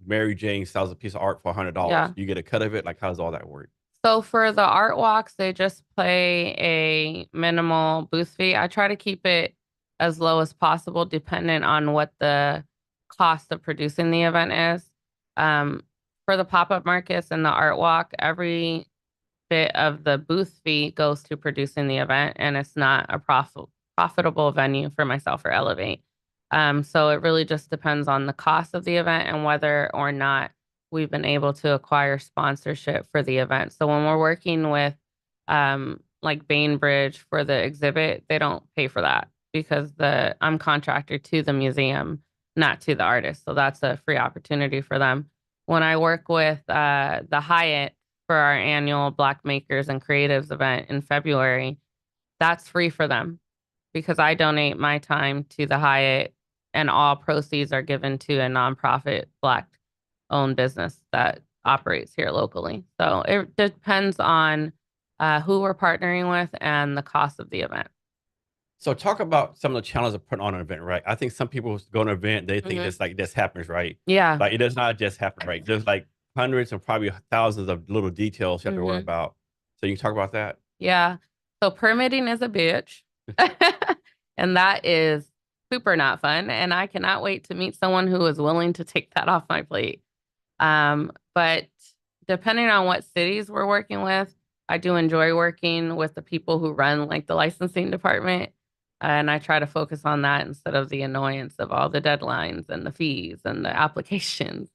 Mary Jane sells a piece of art for $100. Yeah. You get a cut of it. Like how does all that work? So for the art walks, they just pay a minimal booth fee. I try to keep it as low as possible, dependent on what the cost of producing the event is. For the pop-up markets and the art walk, every bit of the booth fee goes to producing the event, and it's not a profitable venue for myself or Elevate. So it really just depends on the cost of the event and whether or not we've been able to acquire sponsorship for the event. So when we're working with like Bainbridge for the exhibit, they don't pay for that because I'm contracted to the museum, not to the artist. So that's a free opportunity for them. When I work with the Hyatt for our annual Black Makers and Creatives event in February, that's free for them because I donate my time to the Hyatt and all proceeds are given to a nonprofit Black owned business that operates here locally. So it depends on who we're partnering with and the cost of the event. So talk about some of the challenges of putting on an event, right? I think some people go to an event, they think it's like this happens, right? Yeah. Like it does not just happen, right? There's like hundreds and probably thousands of little details you have to worry about. So you can talk about that? Yeah. So permitting is a bitch. And that is super not fun. And I cannot wait to meet someone who is willing to take that off my plate. But depending on what cities we're working with, I do enjoy working with the people who run like the licensing department. And I try to focus on that instead of the annoyance of all the deadlines and the fees and the applications.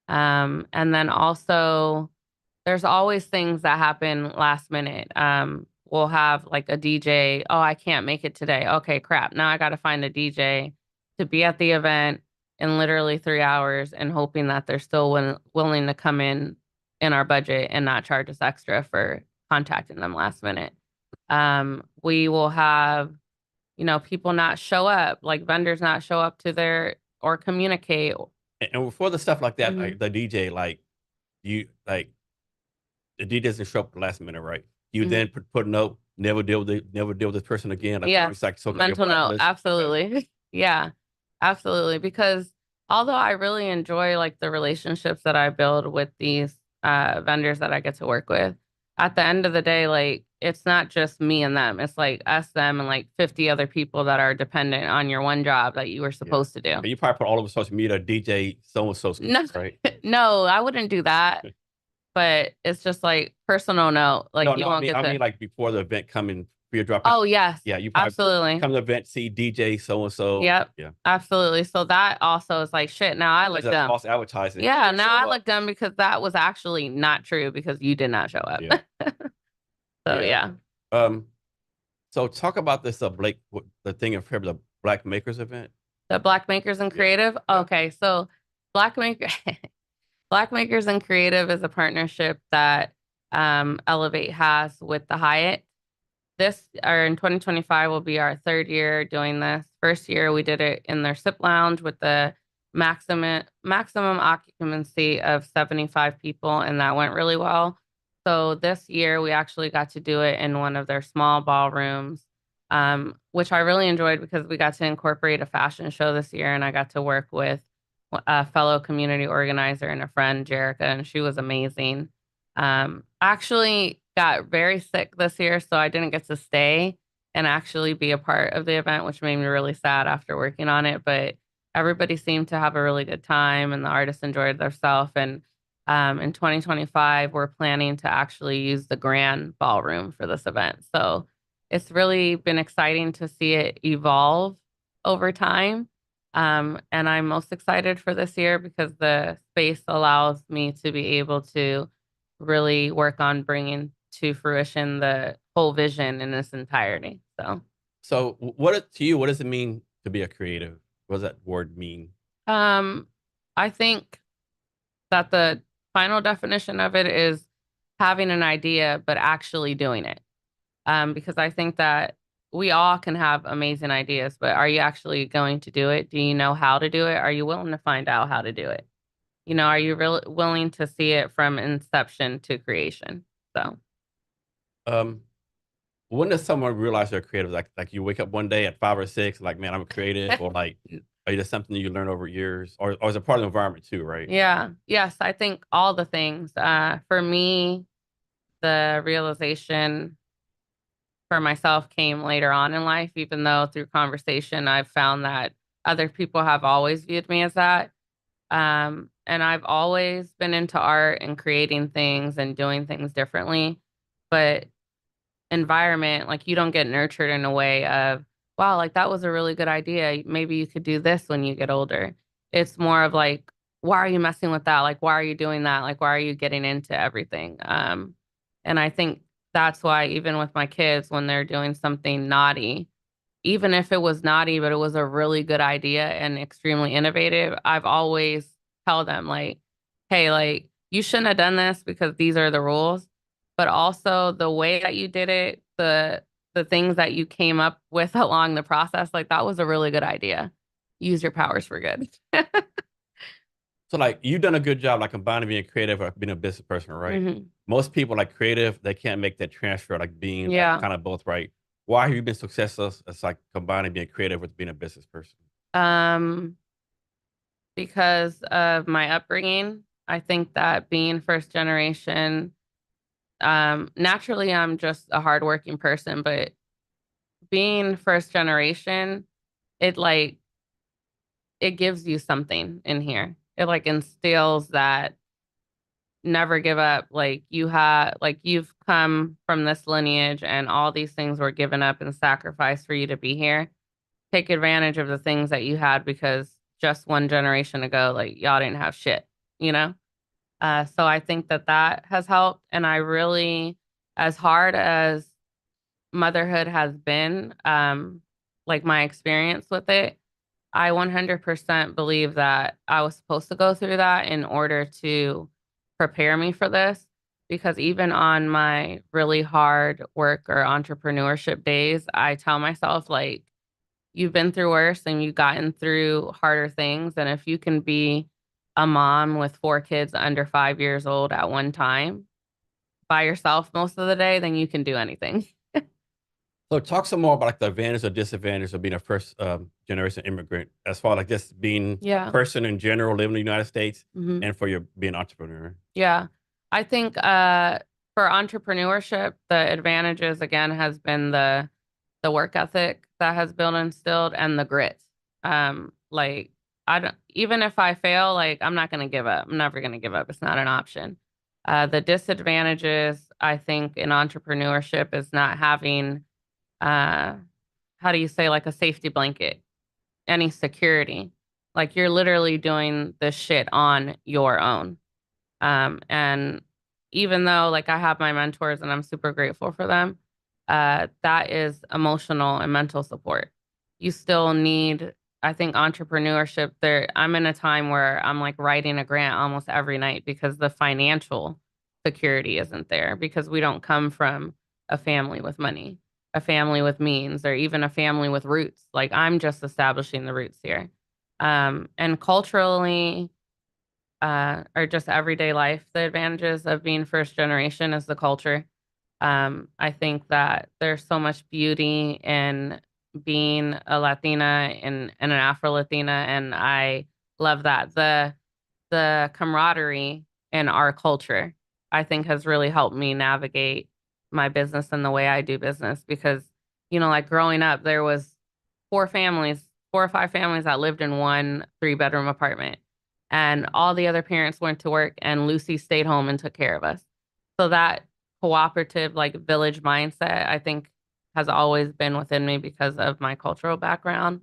And then also there's always things that happen last minute. We'll have like a DJ. Oh, I can't make it today. Okay, crap. Now I got to find a DJ to be at the event in literally 3 hours and hoping that they're still willing to come in our budget and not charge us extra for contacting them last minute. We will have, people not show up, like vendors not show up to or communicate. And for the stuff like that, like the DJ, the DJ doesn't show up at the last minute, right? You then put a note, never deal with this person again. Like, yeah, it's like so mental note, absolutely. Yeah, absolutely. Because although I really enjoy like the relationships that I build with these vendors that I get to work with, at the end of the day, like it's not just me and them. It's like us, them, and like 50 other people that are dependent on your one job that you were supposed to do. And you probably put all over social media, DJ so-and-so, right? No, I wouldn't do that. But it's just like personal note. Like I mean like before the event coming for your drop. Oh, yes. Yeah, you probably absolutely come to the event, see DJ so-and-so. Yep. Yeah. Absolutely. So that also is like shit. Now I look dumb. False advertising. Yeah, now I look dumb because that was actually not true because you did not show up. Yeah. So yeah. So talk about this Blake, the thing in February, the Black Makers event. The Black Makers and Creative. Yeah. Okay, so Black Makers and Creative is a partnership that Elevate has with the Hyatt. In 2025 will be our third year doing this. First year we did it in their SIP lounge with the maximum occupancy of 75 people, and that went really well. So this year we actually got to do it in one of their small ballrooms, which I really enjoyed because we got to incorporate a fashion show this year, and I got to work with a fellow community organizer and a friend, Jerica, and she was amazing. I actually got very sick this year, so I didn't get to stay and actually be a part of the event, which made me really sad after working on it. But everybody seemed to have a really good time, and the artists enjoyed themselves. And in 2025, we're planning to actually use the grand ballroom for this event. So it's really been exciting to see it evolve over time. And I'm most excited for this year because the space allows me to be able to really work on bringing to fruition the whole vision in its entirety. So what does it mean to be a creative? What does that word mean? Um, I think that the final definition of it is having an idea, but actually doing it. Because I think that we all can have amazing ideas, but are you actually going to do it? Do you know how to do it? Are you willing to find out how to do it? Are you really willing to see it from inception to creation? So, Um, when does someone realize they're creative? Like you wake up one day at 5 or 6, like, man, I'm a creative, or like, are you just something you learn over years, or is it part of the environment too, right? yeah, yes, I think all the things. For me, the realization for myself came later on in life, even though through conversation I've found that other people have always viewed me as that. And I've always been into art and creating things and doing things differently. But environment, like you don't get nurtured in a way of, wow, like that was a really good idea. Maybe you could do this when you get older. It's more of like, why are you messing with that? Like, why are you doing that? Like, why are you getting into everything? And I think that's why even with my kids, when they're doing something naughty, even if it was naughty, but it was a really good idea and extremely innovative, I've always tell them like, hey, like you shouldn't have done this because these are the rules, but also the way that you did it, the things that you came up with along the process, like that was a really good idea. Use your powers for good. So like you've done a good job like combining being creative or being a business person, right? Hmm. Most people like creative, they can't make that transfer, like being like Yeah. kind of both, right? Why have you been successful? It's like combining being creative with being a business person. Um, because of my upbringing, I think that being first generation, naturally I'm just a hardworking person, but being first generation, it like it gives you something in here. It like instills that never give up. Like you've come from this lineage and all these things were given up and sacrificed for you to be here. Take advantage of the things that you had because just one generation ago, like y'all didn't have shit, you know? So I think that that has helped. And I really, as hard as motherhood has been, like my experience with it, I 100% believe that I was supposed to go through that in order to prepare me for this. Because even on my really hard work or entrepreneurship days, I tell myself, like, you've been through worse and you've gotten through harder things. And if you can be a mom with 4 kids under 5 years old at one time by yourself most of the day, then you can do anything. So talk some more about like the advantage or disadvantage of being a first generation immigrant, as far like just being a Yeah. person in general living in the United States, Hmm. and for your being an entrepreneur. Yeah. I think for entrepreneurship, the advantages again has been the work ethic that has been instilled and the grit. Like I don't even if I fail, like I'm not gonna give up. I'm never gonna give up. It's not an option. The disadvantages, I think, in entrepreneurship is not having uh how do you say like a safety blanket, any security. Like you're literally doing this shit on your own. And even though like I have my mentors and I'm super grateful for them, that is emotional and mental support. You still need, I think, entrepreneurship there. I'm in a time where I'm like writing a grant almost every night because the financial security isn't there because we don't come from a family with money, a family with means, or even a family with roots. Like I'm just establishing the roots here. And culturally, or just everyday life, the advantages of being first generation is the culture. I think that there's so much beauty in being a Latina and an Afro Latina, and I love that. The camaraderie in our culture, I think, has really helped me navigate my business and the way I do business because, like growing up, there was four families, 4 or 5 families that lived in one 3-bedroom apartment. And all the other parents went to work and Lucy stayed home and took care of us. So that cooperative, like village mindset, I think has always been within me because of my cultural background.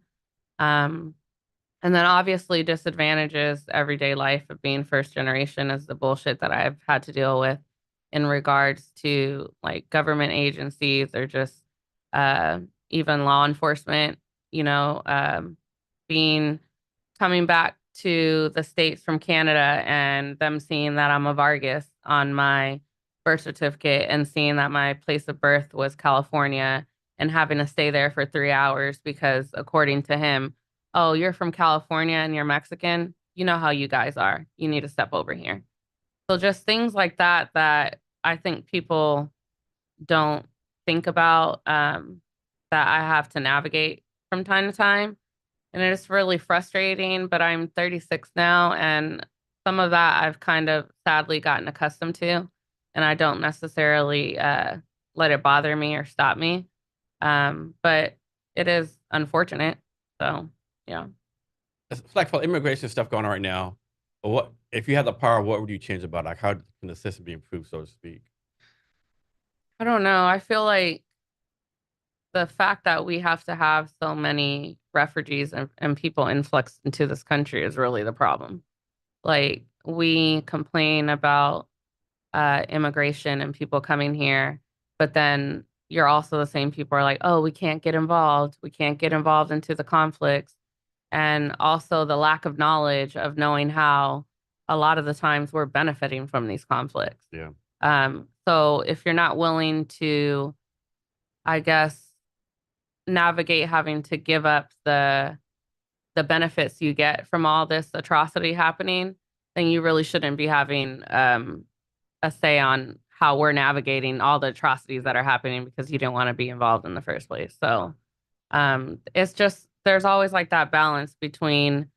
Um, and then obviously disadvantages everyday life of being first generation is the bullshit that I've had to deal with in regards to like government agencies or just uh, even law enforcement, you know, being coming back to the States from Canada and them seeing that I'm a Vargas on my birth certificate and seeing that my place of birth was California and having to stay there for 3 hours because according to him, oh, you're from California and you're Mexican. You know how you guys are. You need to step over here. So just things like that that I think people don't think about that I have to navigate from time to time. And it's really frustrating, but I'm 36 now, and some of that I've kind of sadly gotten accustomed to, and I don't necessarily let it bother me or stop me. But it is unfortunate. So, yeah. It's like for immigration stuff going on right now. What if you had the power? What would you change about it? Like how can the system be improved, so to speak? I don't know. I feel like the fact that we have to have so many refugees and people influx into this country is really the problem. Like, we complain about immigration and people coming here, but then you're also the same people are like, oh, we can't get involved. We can't get involved into the conflicts. And also the lack of knowledge of knowing how a lot of the times we're benefiting from these conflicts. Yeah. So if you're not willing to, I guess, navigate having to give up the benefits you get from all this atrocity happening, then you really shouldn't be having a say on how we're navigating all the atrocities that are happening because you didn't want to be involved in the first place. So it's just there's always like that balance between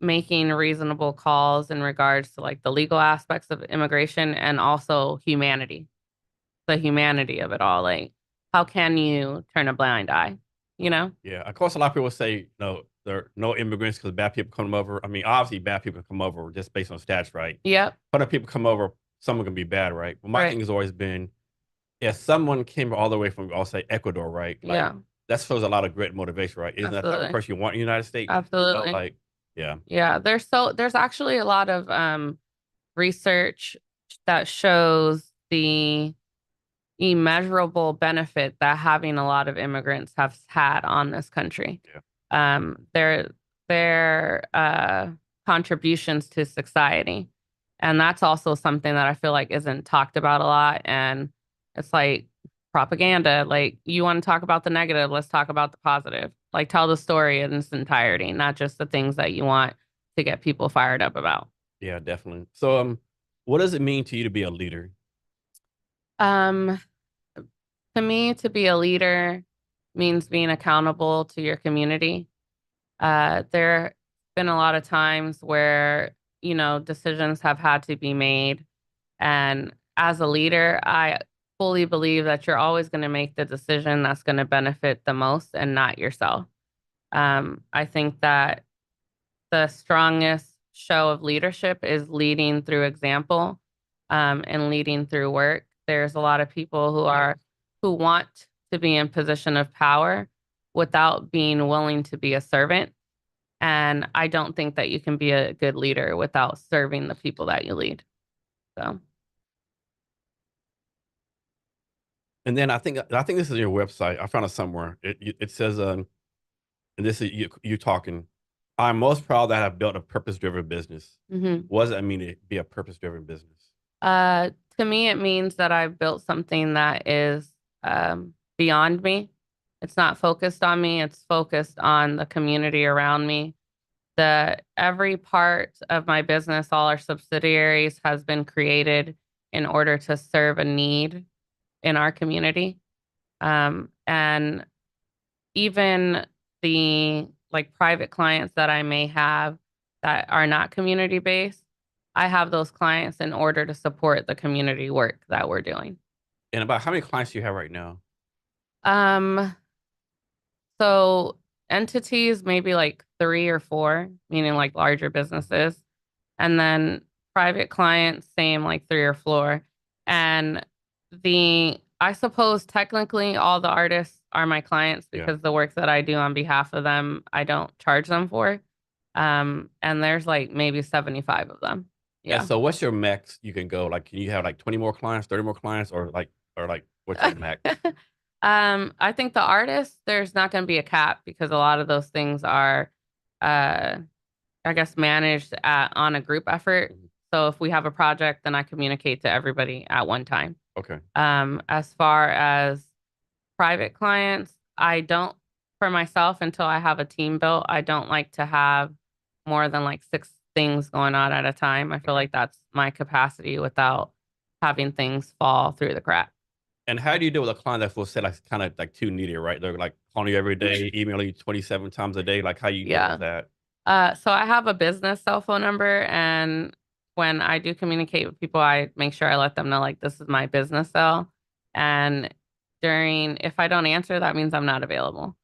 making reasonable calls in regards to like the legal aspects of immigration and also humanity, the humanity of it all. Like, how can you turn a blind eye? You know? Yeah. Of course, a lot of people say no, there are no immigrants because bad people come over. I mean, obviously, bad people come over just based on stats, right? Yep. But if people come over, someone can be bad, right? But my Right. thing has always been, if someone came all the way from, I'll say Ecuador, right? Like Yeah. that shows a lot of grit and motivation, right? Isn't that the type of Absolutely. person you want in the United States? Absolutely. Like, yeah, Yeah. There's actually a lot of research that shows the immeasurable benefit that having a lot of immigrants have had on this country. yeah, Their contributions to society. And that's also something that I feel like isn't talked about a lot. And it's like propaganda. Like, you want to talk about the negative, let's talk about the positive. Like, tell the story in its entirety, not just the things that you want to get people fired up about. yeah, definitely. So, what does it mean to you to be a leader? Um, to me, to be a leader means being accountable to your community. There been a lot of times where, decisions have had to be made. And as a leader, I fully believe that you're always going to make the decision that's going to benefit the most and not yourself. I think that the strongest show of leadership is leading through example, and leading through work. There's a lot of people who want to be in position of power without being willing to be a servant. And I don't think that you can be a good leader without serving the people that you lead. So, And then I think this is your website. I found it somewhere. It says, and this is you talking. I'm most proud that I've built a purpose driven business. mhm. What does that mean to be a purpose driven business? To me, it means that I've built something that is beyond me. It's not focused on me, it's focused on the community around me. Every part of my business, all our subsidiaries has been created in order to serve a need in our community. And even the like private clients that I may have that are not community based, I have those clients in order to support the community work that we're doing. And about how many clients do you have right now? Um, so entities, maybe like three or four, meaning like larger businesses. And then private clients, same like three or four. And I suppose technically all the artists are my clients Yeah. because the work that I do on behalf of them, I don't charge them for. And there's like maybe 75 of them. And Yeah. so what's your max you can go? Like, can you have like 20 more clients, 30 more clients, or like what's your max? I think the artists, there's not going to be a cap because a lot of those things are, uh, I guess, managed on a group effort. Mhm. So if we have a project, then I communicate to everybody at one time. Okay. As far as private clients, I don't, for myself, until I have a team built, I don't like to have more than like six things going on at a time. I feel Okay. like that's my capacity without having things fall through the cracks. And how do you deal with a client that will say like kind of like too needy, right? They're like calling you every day, emailing you 27 times a day. Like how you deal with Yeah. that? So I have a business cell phone number, and when I do communicate with people, I make sure I let them know like this is my business cell. And if I don't answer, that means I'm not available.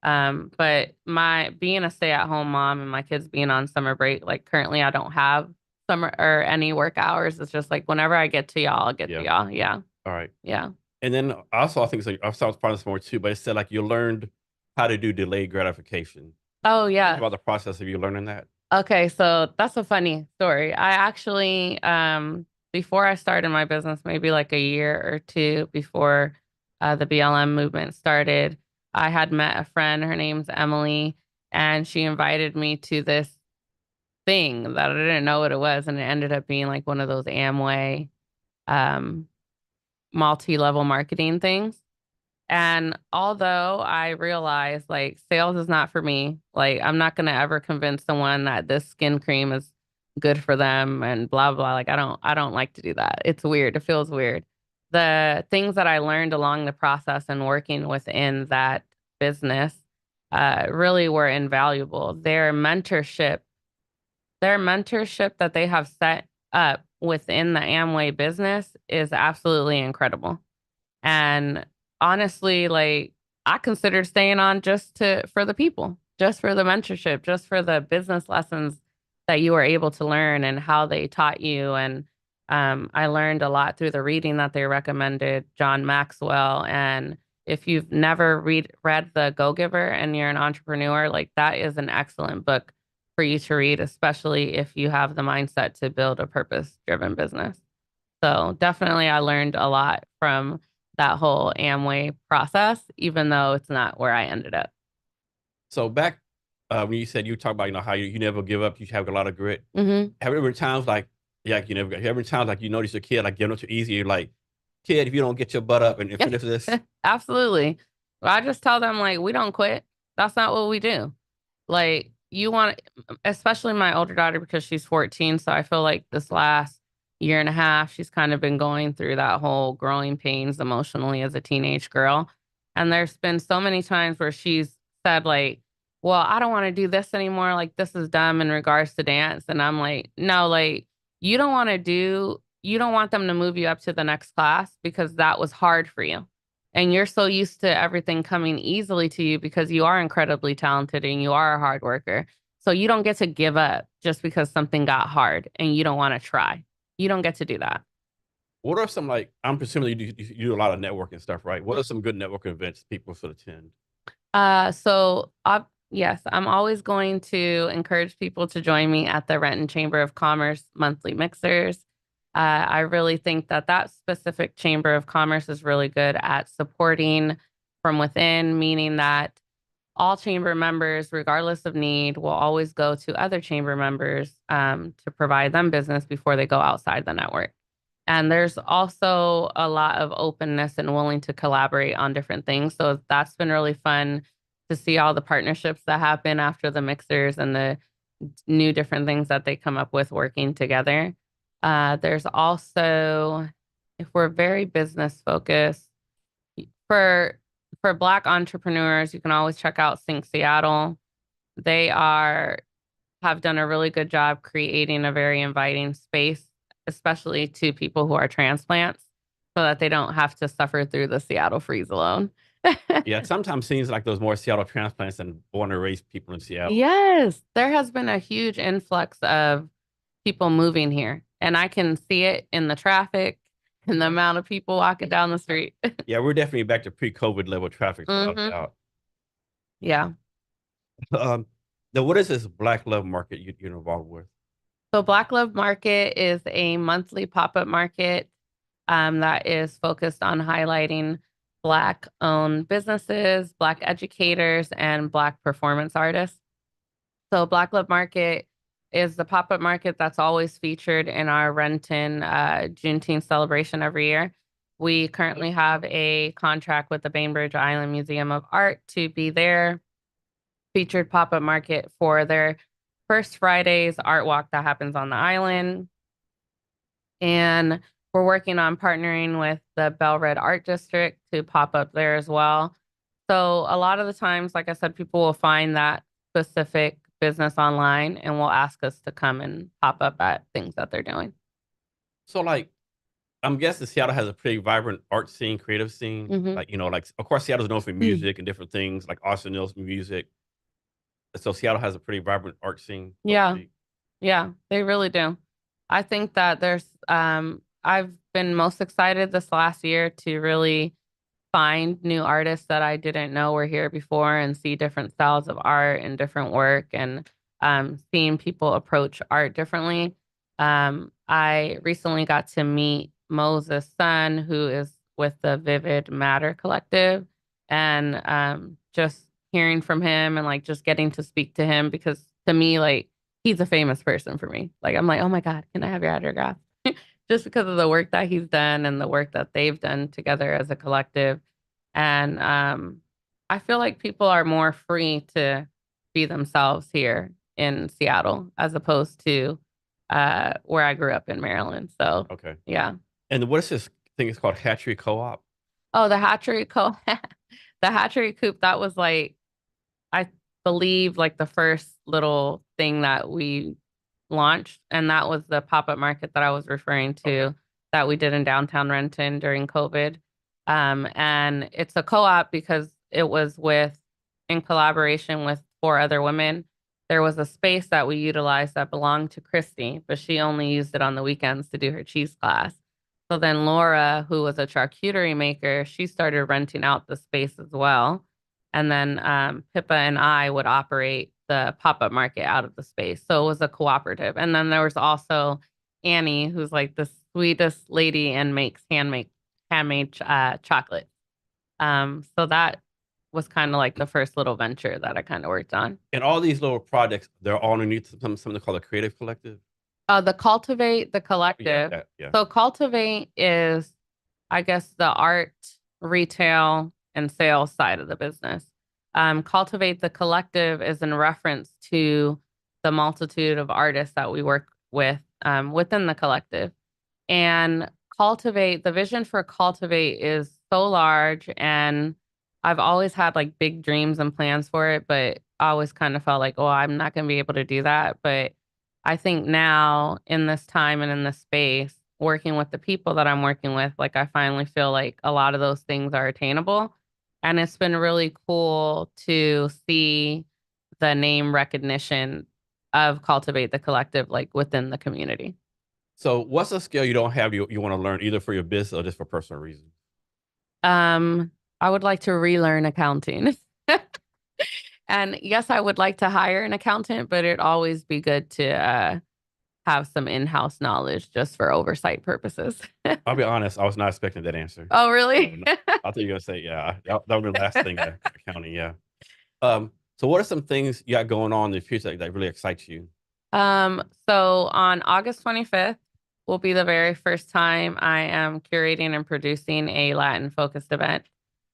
But my being a stay-at-home mom and my kids being on summer break, like currently I don't have summer or any work hours. It's just like whenever I get to y'all, I'll get to Yeah. y'all. Yeah. All right. Yeah. And then also I think so, I saw part of this more too, but it said like you learned how to do delayed gratification. Oh, Talk yeah. about the process of you learning that. Okay, so that's a funny story. I actually, before I started my business, maybe like a year or two before the BLM movement started, I had met a friend. Her name's Emily, and she invited me to this thing that I didn't know what it was, and it ended up being like one of those Amway um, multi-level marketing things. And although I realize like sales is not for me, like I'm not gonna ever convince someone that this skin cream is good for them and blah blah. Like I don't like to do that. It's weird. It feels weird. The things that I learned along the process and working within that business really were invaluable. Their mentorship that they have set up within the Amway business is absolutely incredible. And honestly, like I considered staying on for the people, just for the mentorship, just for the business lessons that you were able to learn and how they taught you. And I learned a lot through the reading that they recommended, John Maxwell. And if you've never read The Go Giver and you're an entrepreneur, like that is an excellent book for you to read, especially if you have the mindset to build a purpose-driven business. So definitely I learned a lot from that whole Amway process, even though it's not where I ended up. So back when you said you talk about how you never give up, you have a lot of grit. Hmm. Have there ever been times like you never have there been times like you notice your kid like giving up too easy, you're like, kid, if you don't get your butt up and finish this. Absolutely. Well, I just tell them like we don't quit. That's not what we do. Like you want, especially my older daughter because she's 14. So I feel like this last year and a half, she's kind of been going through that whole growing pains emotionally as a teenage girl. And there's been so many times where she's said like, well, I don't want to do this anymore. Like this is dumb in regards to dance. And I'm like, no, like you don't want them to move you up to the next class because that was hard for you. And you're so used to everything coming easily to you because you are incredibly talented and you are a hard worker. So you don't get to give up just because something got hard and you don't want to try. You don't get to do that. What are some like I'm presuming you do a lot of networking stuff, right? What are some good networking events people should attend? Yes, I'm always going to encourage people to join me at the Renton Chamber of Commerce monthly mixers. I really think that that specific Chamber of Commerce is really good at supporting from within, meaning that all chamber members, regardless of need, will always go to other chamber members to provide them business before they go outside the network. And there's also a lot of openness and willing to collaborate on different things. So that's been really fun to see all the partnerships that happen after the mixers and the new different things that they come up with working together. There's also, if we're very business focused, for Black entrepreneurs, you can always check out Sync Seattle. They have done a really good job creating a very inviting space, especially to people who are transplants, so that they don't have to suffer through the Seattle freeze alone. Yeah, it sometimes seems like those more Seattle transplants than born and raised people in Seattle. Yes, there has been a huge influx of people moving here, and I can see it in the traffic and the amount of people walking down the street. Yeah, we're definitely back to pre-COVID level traffic without a Hmm. doubt. Yeah. Um, now what is this Black Love Market you're involved with? So Black Love Market is a monthly pop-up market that is focused on highlighting Black-owned businesses, Black educators, and Black performance artists. So Black Love Market is the pop-up market that's always featured in our Renton Juneteenth celebration every year. We currently have a contract with the Bainbridge Island Museum of Art to be their featured pop-up market for their first Friday's art walk that happens on the island. And we're working on partnering with the Bell Red Art District to pop up there as well. So a lot of the times, like I said, people will find that specific business online and will ask us to come and pop up at things that they're doing. So like I'm guessing Seattle has a pretty vibrant art scene, creative scene. Hmm. Like, like of course Seattle's known for music and different things, like Austin Mills music. So Seattle has a pretty vibrant art scene, so to Yeah, speak. yeah, they really do. I think that I've been most excited this last year to really find new artists that I didn't know were here before and see different styles of art and different work and seeing people approach art differently. I recently got to meet Moses' son, who is with the Vivid Matter Collective, and just hearing from him and like just getting to speak to him because to me, like he's a famous person for me. Like I'm like, oh my God, can I have your autograph? Just because of the work that he's done and the work that they've done together as a collective. And I feel like people are more free to be themselves here in Seattle as opposed to where I grew up in Maryland. So, Okay. yeah. And what is this thing? It's called Hatchery Co-op. Oh, the hatchery coop, that was like, I believe, like the first little thing that we launched. And that was the pop-up market that I was referring Okay. to that we did in downtown Renton during COVID. And it's a co-op because it was in collaboration with four other women. There was a space that we utilized that belonged to Christy, but she only used it on the weekends to do her cheese class. So then Laura, who was a charcuterie maker, she started renting out the space as well. And then Pippa and I would operate the pop-up market out of the space. So it was a cooperative. And then there was also Annie, who's like the sweetest lady and makes handmade chocolate. So that was kind of like the first little venture that I kind of worked on. And all these little projects, they're all underneath something called a creative collective. The Cultivate, the Yeah, collective. yeah. So Cultivate is, I guess, the art, retail, and sales side of the business. Cultivate the collective is in reference to the multitude of artists that we work with within the collective. And Cultivate, the vision for Cultivate is so large, and I've always had like big dreams and plans for it, but I always kind of felt like, oh, I'm not going to be able to do that. But I think now in this time and in this space, working with the people that I'm working with, like I finally feel like a lot of those things are attainable. And it's been really cool to see the name recognition of Cultivate the Collective, like within the community. So what's a skill you don't have you want to learn either for your business or just for personal reasons? Um, I would like to relearn accounting. And yes, I would like to hire an accountant, but it'd always be good to have some in-house knowledge just for oversight purposes. I'll be honest, I was not expecting that answer. Oh, No, really? no. I thought you were gonna say, yeah, that would be the last thing, accounting, yeah. So what are some things you got going on in the future that really excites you? So on August 25th will be the very first time I am curating and producing a Latin focused event.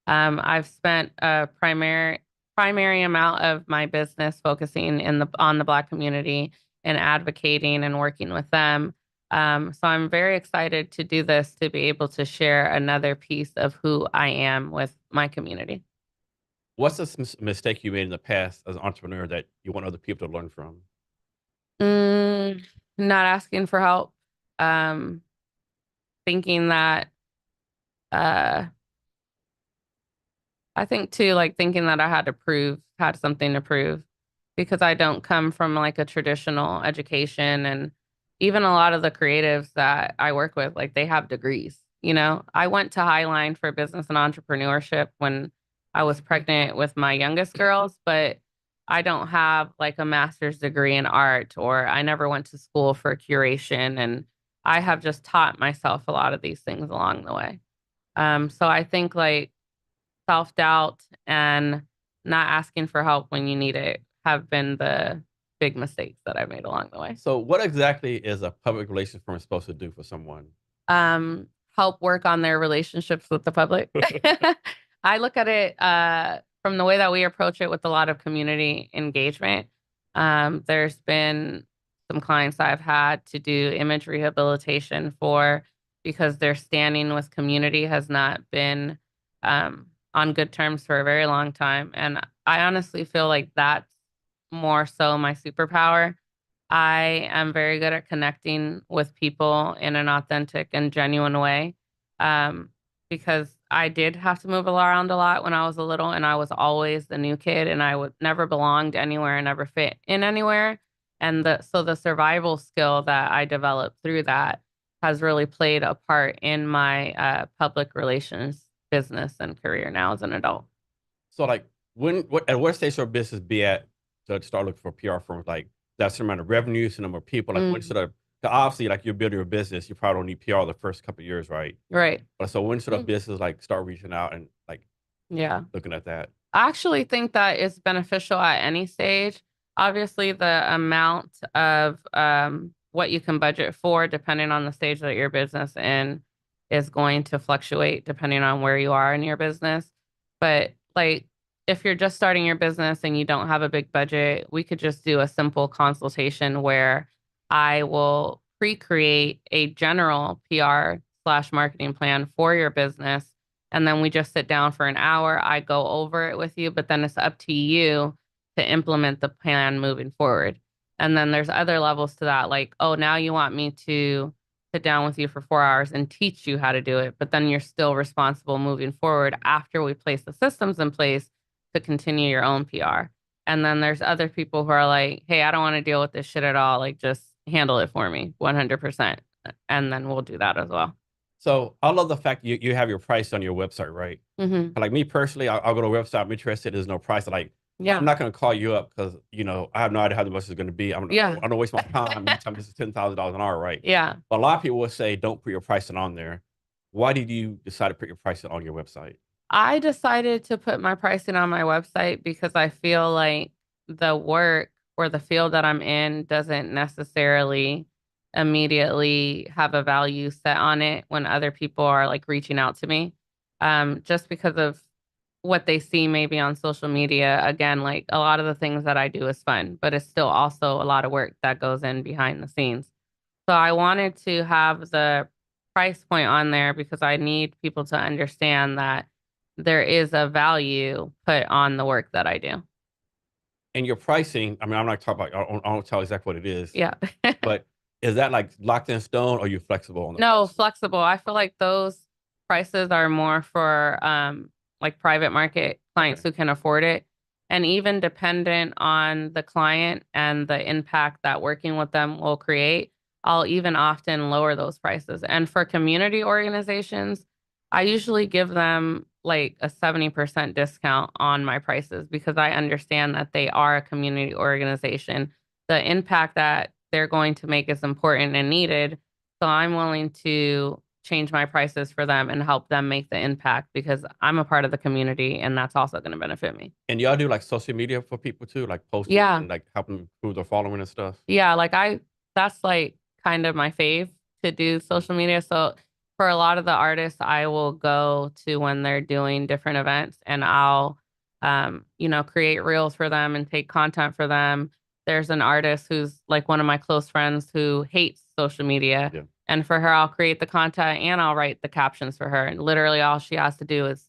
I've spent primary amount of my business focusing on the Black community and advocating and working with them. So I'm very excited to do this, to be able to share another piece of who I am with my community. What's a mistake you made in the past as an entrepreneur that you want other people to learn from? Mm, Not asking for help. Um, Thinking that, uh, I think too, like thinking that I had something to prove, because I don't come from like a traditional education. And even a lot of the creatives that I work with, like they have degrees. I went to Highline for business and entrepreneurship when I was pregnant with my youngest girls, but I don't have like a master's degree in art, or I never went to school for curation. And I have just taught myself a lot of these things along the way. So I think like self-doubt and not asking for help when you need it have been the big mistakes that I've made along the way. So, what exactly is a public relations firm supposed to do for someone? Help work on their relationships with the public. I look at it from the way that we approach it with a lot of community engagement. There's been some clients I've had to do image rehabilitation for, because their standing with community has not been on good terms for a very long time. And I honestly feel like that's more so my superpower. I am very good at connecting with people in an authentic and genuine way. Um, because I did have to move around a lot when I was a little, and I was always the new kid, and I would never belonged anywhere and never fit in anywhere. And so the survival skill that I developed through that has really played a part in my public relations business and career now as an adult. So, like, at what stage should business be at to start looking for PR firms? Like, that's the amount of revenue, the number of people. Like, when Mm, should I? 'Cause obviously, like, you're building your business, you probably don't need PR the first couple of years, right? right. But so, when should a Mm, business like start reaching out and like yeah. looking at that? I actually think that it's beneficial at any stage. Obviously, the amount of what you can budget for, depending on the stage that your business in, is going to fluctuate depending on where you are in your business. But like, if you're just starting your business and you don't have a big budget, we could just do a simple consultation where I will pre-create a general PR/marketing plan for your business, and then we just sit down for an hour. I go over it with you, but then it's up to you to implement the plan moving forward. And then there's other levels to that, like, oh, now you want me to sit down with you for 4 hours and teach you how to do it, but then you're still responsible moving forward after we place the systems in place to continue your own PR. And then there's other people who are like, hey, I don't want to deal with this shit at all. Like, just handle it for me 100%. And then we'll do that as well. So, I love the fact you have your price on your website, right? Hmm. Like me personally, I'll go to a website. I'm interested. There's no price. Like, I'm Yeah. not going to call you up because I have no idea how much it's going to be. Yeah. I don't waste my time. Anytime this is $10,000 an hour, right? Yeah. But a lot of people will say, don't put your pricing on there. Why did you decide to put your pricing on your website? I decided to put my pricing on my website because I feel like the work or the field that I'm in doesn't necessarily immediately have a value set on it when other people are like reaching out to me. Just because of what they see maybe on social media. Again, like a lot of the things that I do is fun, but it's still also a lot of work that goes in behind the scenes. So I wanted to have the price point on there because I need people to understand that there is a value put on the work that I do. And your pricing, I mean, I'm not talking about, I don't tell exactly what it is, Yeah. but is that like locked in stone or are you flexible on the No, price? flexible. I feel like those prices are more for like private market clients Okay. who can afford it. And even dependent on the client and the impact that working with them will create, I'll even often lower those prices. And for community organizations, I usually give them like a 70% discount on my prices because I understand that they are a community organization. The impact that they're going to make is important and needed, so I'm willing to change my prices for them and help them make the impact because I'm a part of the community and that's also going to benefit me. And y'all do like social media for people too, like posting Yeah. and like helping improve their following and stuff? Yeah. That's like kind of my fave to do social media. So for a lot of the artists, I will go to when they're doing different events and I'll create reels for them and take content for them. There's an artist who's like one of my close friends who hates social media. Yeah. And for her, I'll create the content and I'll write the captions for her. And literally all she has to do is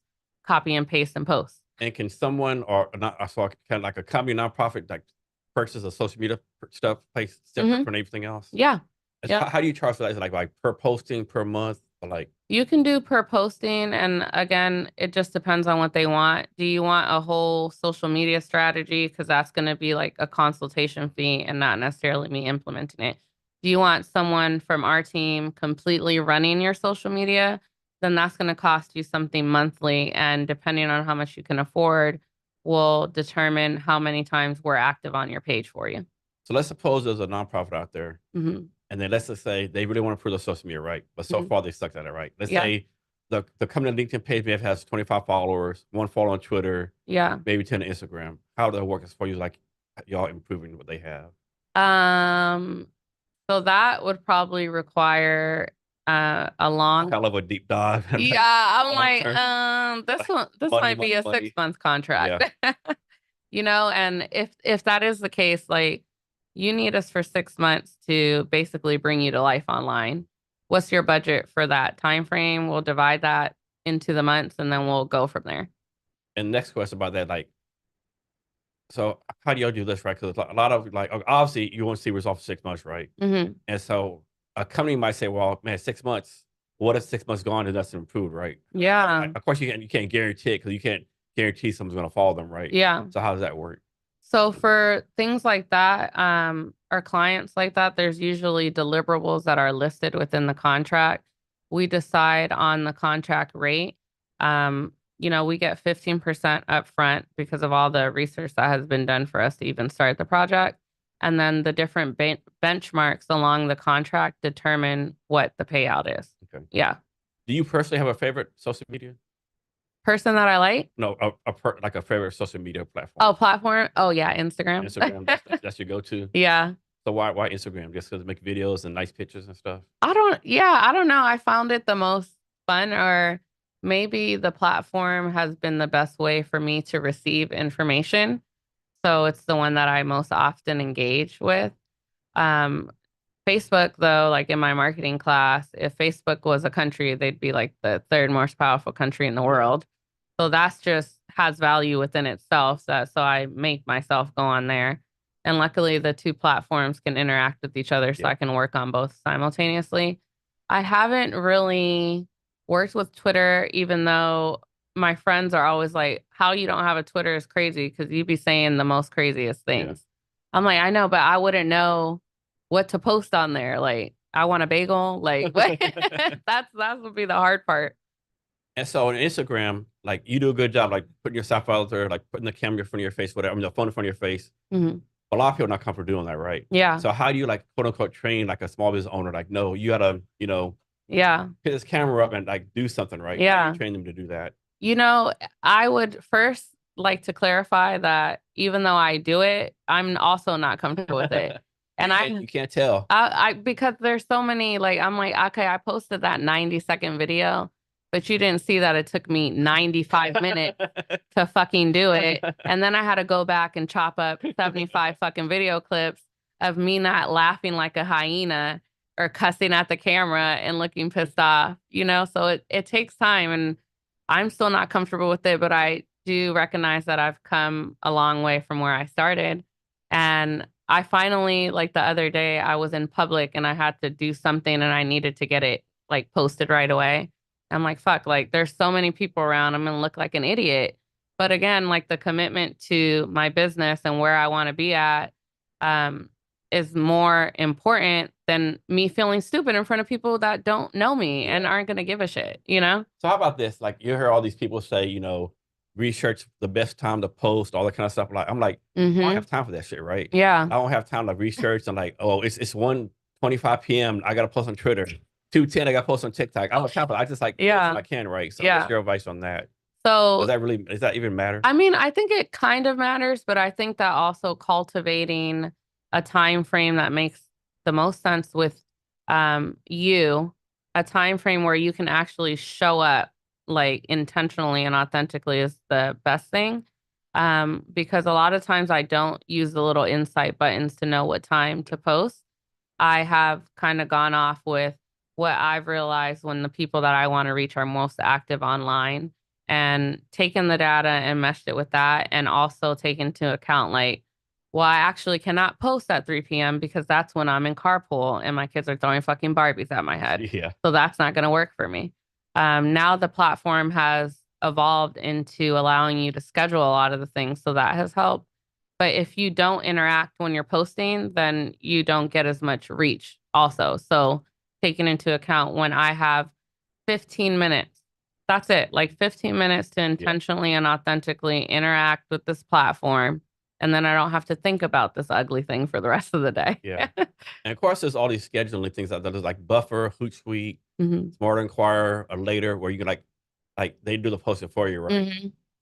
copy and paste and post. And can someone or not, I saw kind of like a company nonprofit like purchase a social media stuff, place separate from everything else? Yeah. Yeah. How do you charge for that? Is it like per posting per month or like? You can do per posting, and again, it just depends on what they want. Do you want a whole social media strategy? Because that's going to be like a consultation fee and not necessarily me implementing it. Do you want someone from our team completely running your social media? Then that's going to cost you something monthly, and depending on how much you can afford, will determine how many times we're active on your page for you. So let's suppose there's a nonprofit out there, and then let's just say they really want to improve their social media, right? But so far they sucked at it, right? Let's say the company LinkedIn page maybe has 25 followers, 1 follower on Twitter, maybe 10 on Instagram. How does that work as far as like y'all improving what they have? So that would probably require a long kind of a deep dive. Yeah, I'm like, this might be a 6 month contract. Yeah. And if that is the case, like you need us for 6 months to basically bring you to life online. What's your budget for that time frame? We'll divide that into the months and then we'll go from there. And next question about that, like, so how do y'all do this, right? Because a lot of like, obviously you want to see results in 6 months, right? And so a company might say, well, man, 6 months, what if 6 months gone and that's improved, right? Yeah. Of course you can't guarantee it because you can't guarantee someone's going to follow them, right? Yeah. So how does that work? So for things like that, or clients like that, there's usually deliverables that are listed within the contract. We decide on the contract rate. We get 15% upfront because of all the research that has been done for us to even start the project. And then the different benchmarks along the contract determine what the payout is. Okay. Yeah. Do you personally have a favorite social media? Person that I like? No, like a favorite social media platform. Oh, platform? Oh, yeah, Instagram. Instagram, that's your go-to? Yeah. So why Instagram? Just because make videos and nice pictures and stuff? I don't know. I found it the most fun, or maybe the platform has been the best way for me to receive information. So it's the one that I most often engage with. Facebook, though, like in my marketing class, if Facebook was a country, they'd be like the third most powerful country in the world. So that's just has value within itself. So I make myself go on there. And luckily, the two platforms can interact with each other, so I can work on both simultaneously. I haven't really worked with Twitter, even though my friends are always like, how you don't have a Twitter is crazy because you be saying the most craziest things. I'm like, I know, but I wouldn't know what to post on there. Like, I want a bagel. Like, that would be the hard part. And so on Instagram, like you do a good job, like putting yourself out there, like putting the camera in front of your face, whatever, I mean, the phone in front of your face. A lot of people are not comfortable doing that, right? Yeah. So how do you like quote unquote train like a small business owner? Like, no, you gotta, put this camera up and like do something, right? Yeah. How do you train them to do that? I would first like to clarify that even though I do it, I'm also not comfortable with it. And you can't tell. Because there's so many, like, I'm like, okay, I posted that 90-second video, but you didn't see that it took me 95 minutes to fucking do it. And then I had to go back and chop up 75 fucking video clips of me not laughing like a hyena or cussing at the camera and looking pissed off, So it takes time, and I'm still not comfortable with it, but I do recognize that I've come a long way from where I started. And I finally, like the other day, I was in public and I had to do something and I needed to get it like posted right away. I'm like, fuck, like there's so many people around. I'm going to look like an idiot. But again, like the commitment to my business and where I want to be at is more important than me feeling stupid in front of people that don't know me and aren't going to give a shit, So how about this? Like you hear all these people say, research the best time to post, all that kind of stuff. Like I'm like, I don't have time for that shit, right? Yeah. I don't have time to research and like, oh, it's 1:25 p.m. I gotta post on Twitter. 2:10, I gotta post on TikTok. I don't have time for that. I just like post when I can, right? So what's your advice on that? So does that even matter? I mean, I think it kind of matters, but I think that also cultivating a time frame that makes the most sense with a time frame where you can actually show up like intentionally and authentically is the best thing. Because a lot of times I don't use the little insight buttons to know what time to post. I have kind of gone off with what I've realized when the people that I want to reach are most active online and taken the data and meshed it with that and also take into account like, well, I actually cannot post at 3 p.m. because that's when I'm in carpool and my kids are throwing fucking Barbies at my head. Yeah. So that's not going to work for me. Now the platform has evolved into allowing you to schedule a lot of the things. So that has helped. But if you don't interact when you're posting, then you don't get as much reach also. So taking into account when I have 15 minutes, that's it. Like 15 minutes to intentionally and authentically interact with this platform. And then I don't have to think about this ugly thing for the rest of the day. Yeah. And of course, there's all these scheduling things out there. There's like Buffer, Hootsuite, Mhm. Smart Inquirer, or Later, where you can like they do the posting for you, right?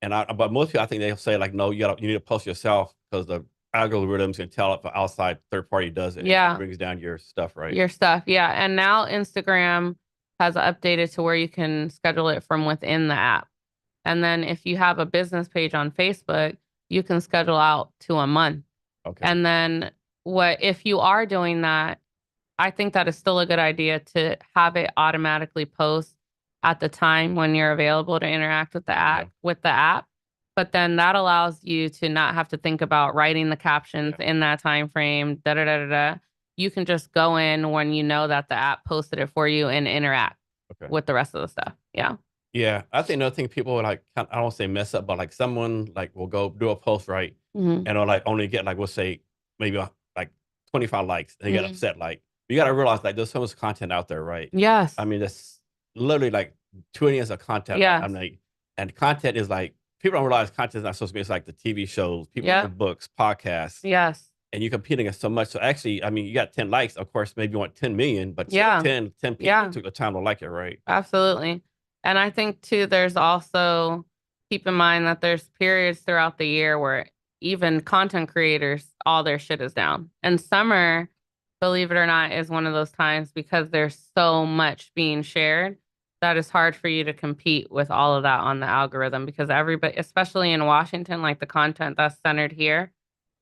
Mhm. But most people, I think they'll say like, no, you need to post yourself because the algorithms can tell if an outside third party does it. And Yeah. it brings down your stuff, right? Your stuff. Yeah. And now Instagram has updated to where you can schedule it from within the app. And then if you have a business page on Facebook, you can schedule out to a month. Okay. And then if you are doing that, I think that is still a good idea to have it automatically post at the time when you're available to interact with the app. But then that allows you to not have to think about writing the captions in that time frame. Da da da da da. You can just go in when you know that the app posted it for you and interact with the rest of the stuff. Yeah. Yeah, I think another thing people like, I don't want to say mess up, but like someone like will go do a post, right? Mhm. And they'll like only get like, we'll say maybe like 25 likes and they get Mhm. upset. Like, you got to realize like there's so much content out there, right? Yes. I mean, there's literally like trillions of content. Yes. I'm like, and content is like, people don't realize content is not supposed to be, it's like the TV shows, people write books, podcasts. Yes. And you're competing against so much. So actually, I mean, you got 10 likes. Of course, maybe you want 10 million, but Yeah. 10 people took the time to like it, right? Absolutely. And I think too, there's also keep in mind that there's periods throughout the year where even content creators, all their shit is down. And summer, believe it or not, is one of those times because there's so much being shared that it's hard for you to compete with all of that on the algorithm because everybody, especially in Washington, like the content that's centered here,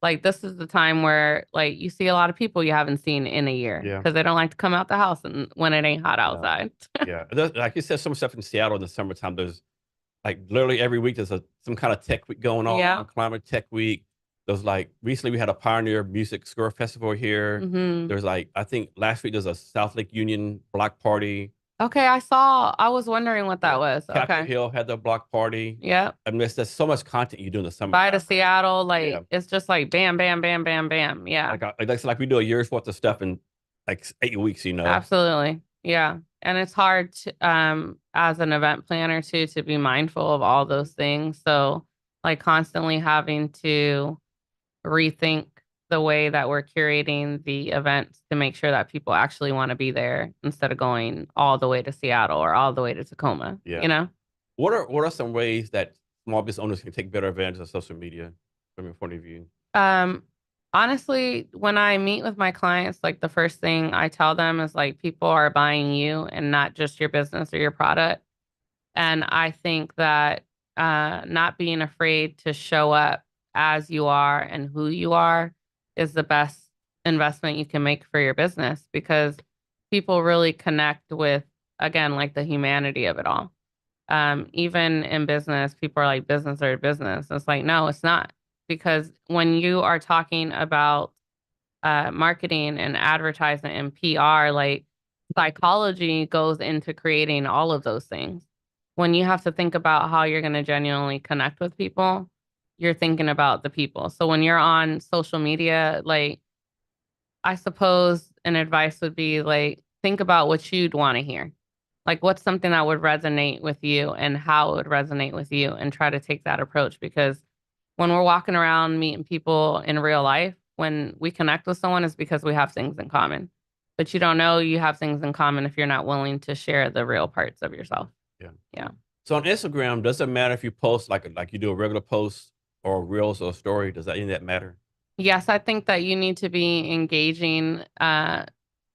like this is the time where like you see a lot of people you haven't seen in a year because they don't like to come out the house and when it ain't hot outside. Yeah, like you said, some stuff in Seattle in the summertime. There's like literally every week there's some kind of tech week going on. Yeah. Climate Tech Week. There's like recently we had a Pioneer Music Score Festival here. Mhm. There's like I think last week there's a South Lake Union block party. Okay, I was wondering what that was. Capitol Okay. Hill had the block party. Yeah. I mean, there's so much content you do in the summer. By to Seattle, like it's just like bam, bam, bam, bam, bam. Yeah. Like we do a year's worth of stuff in like 8 weeks, you know. Absolutely. Yeah. And it's hard to, as an event planner too, to be mindful of all those things. So like constantly having to rethink the way that we're curating the events to make sure that people actually want to be there instead of going all the way to Seattle or all the way to Tacoma. Yeah. You know? What are some ways that small business owners can take better advantage of social media from your point of view? Honestly, when I meet with my clients, like the first thing I tell them is like people are buying you and not just your business or your product. And I think that not being afraid to show up as you are and who you are is the best investment you can make for your business because people really connect with, again, like the humanity of it all. Even in business, people are like business or business. It's like, no, it's not. Because when you are talking about marketing and advertising and PR, like psychology goes into creating all of those things. When you have to think about how you're going to genuinely connect with people, you're thinking about the people. So when you're on social media, like I suppose an advice would be like, think about what you'd want to hear. Like, what's something that would resonate with you and how it would resonate with you, and try to take that approach. Because when we're walking around meeting people in real life, when we connect with someone, it's because we have things in common. But you don't know you have things in common if you're not willing to share the real parts of yourself. Yeah. Yeah. So on Instagram, does it matter if you post like you do a regular post or reels or a story? Does any of that matter? Yes, I think that you need to be engaging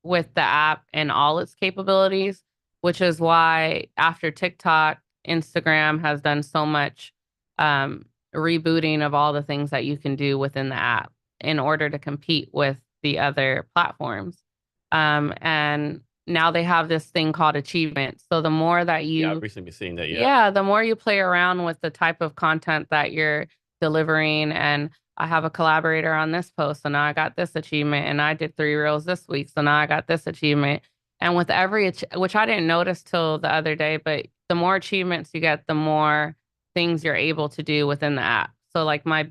with the app and all its capabilities, which is why after TikTok, Instagram has done so much rebooting of all the things that you can do within the app in order to compete with the other platforms. And now they have this thing called achievement. So the more that Yeah, I've you, recently seen that. Yeah. yeah, the more you play around with the type of content that you're delivering. And I have a collaborator on this post, so now I got this achievement, and I did 3 reels this week, so now I got this achievement. And with every, which I didn't notice till the other day, but the more achievements you get, the more things you're able to do within the app. So like my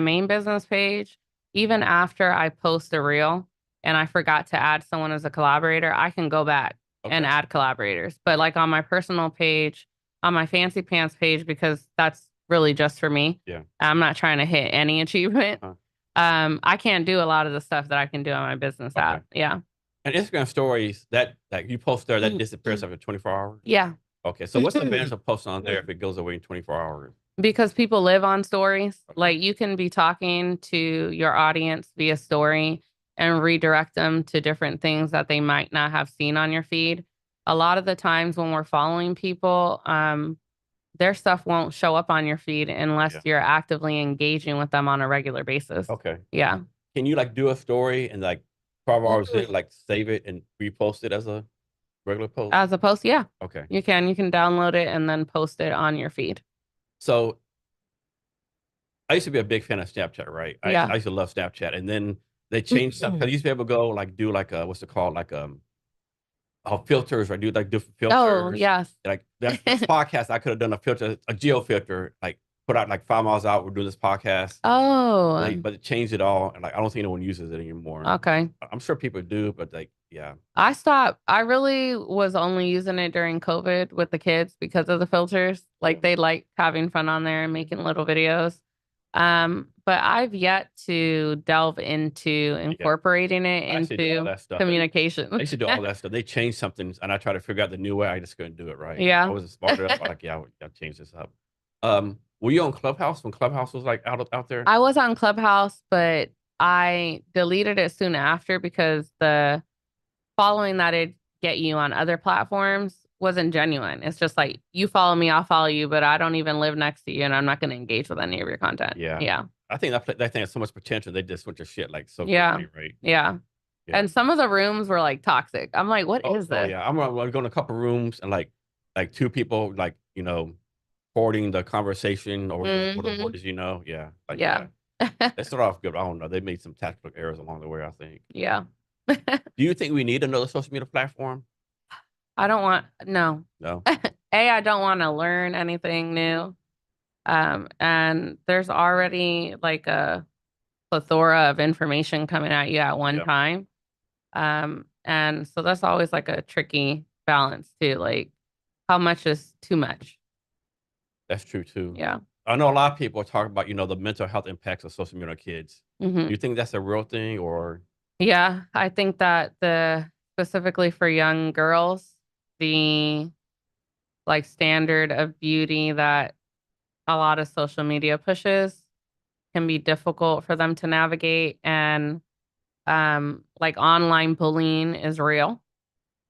main business page, even after I post a reel and I forgot to add someone as a collaborator, I can go back and add collaborators. But like on my personal page, on my fancy pants page, because that's really just for me. Yeah. I'm not trying to hit any achievement. I can't do a lot of the stuff that I can do on my business app. Yeah. And Instagram stories that you post there, that disappears after 24 hours? Yeah. Okay. So what's the advantage of posting on there if it goes away in 24 hours? Because people live on stories. Like you can be talking to your audience via story and redirect them to different things that they might not have seen on your feed. A lot of the times when we're following people, their stuff won't show up on your feed unless you're actively engaging with them on a regular basis. Okay. Yeah. Can you like do a story and like 12 hours in, like save it and repost it as a regular post? As a post, yeah. Okay. You can download it and then post it on your feed. So I used to be a big fan of Snapchat, right? Yeah. I used to love Snapchat. And then they changed stuff. Cause I used to be able to go like do like a, what's it called? Like filters, or do like different filters. Oh, yes. Like that's podcast. I could have done a filter, a geo filter, like put out like 5 miles out. We're doing this podcast. Oh, But it changed it all. And like, I don't think anyone uses it anymore. okay. I'm sure people do, but like, yeah. I stopped. I really was only using it during COVID with the kids because of the filters. Like they like having fun on there and making little videos. But I've yet to delve into incorporating it into communication. I used to do all that stuff. They changed something and I tried to figure out the new way. I just couldn't do it right. Yeah. I wasn't smart enough. Like, yeah, I'll change this up. Were you on Clubhouse when Clubhouse was like out there? I was on Clubhouse, but I deleted it soon after because the following that it'd get you on other platforms wasn't genuine. It's just like, you follow me, I'll follow you, but I don't even live next to you and I'm not going to engage with any of your content. Yeah. Yeah. I think that thing has so much potential. They just went to shit like so quickly, right? Yeah. And some of the rooms were like toxic. I'm like, what is this? Oh yeah. I'm going to a couple rooms and like two people like, hoarding the conversation or what did you know? Yeah. Like, yeah. They started off good. I don't know. They made some tactical errors along the way, I think. Yeah. Do you think we need another social media platform? I don't want, no. I don't want to learn anything new. And there's already like a plethora of information coming at you at one time. And so that's always like a tricky balance too. Like how much is too much? That's true too. Yeah. I know a lot of people are talking about, the mental health impacts of social media on kids. Do you think that's a real thing or? Yeah, I think that specifically for young girls, the like standard of beauty that a lot of social media pushes can be difficult for them to navigate. And like online bullying is real.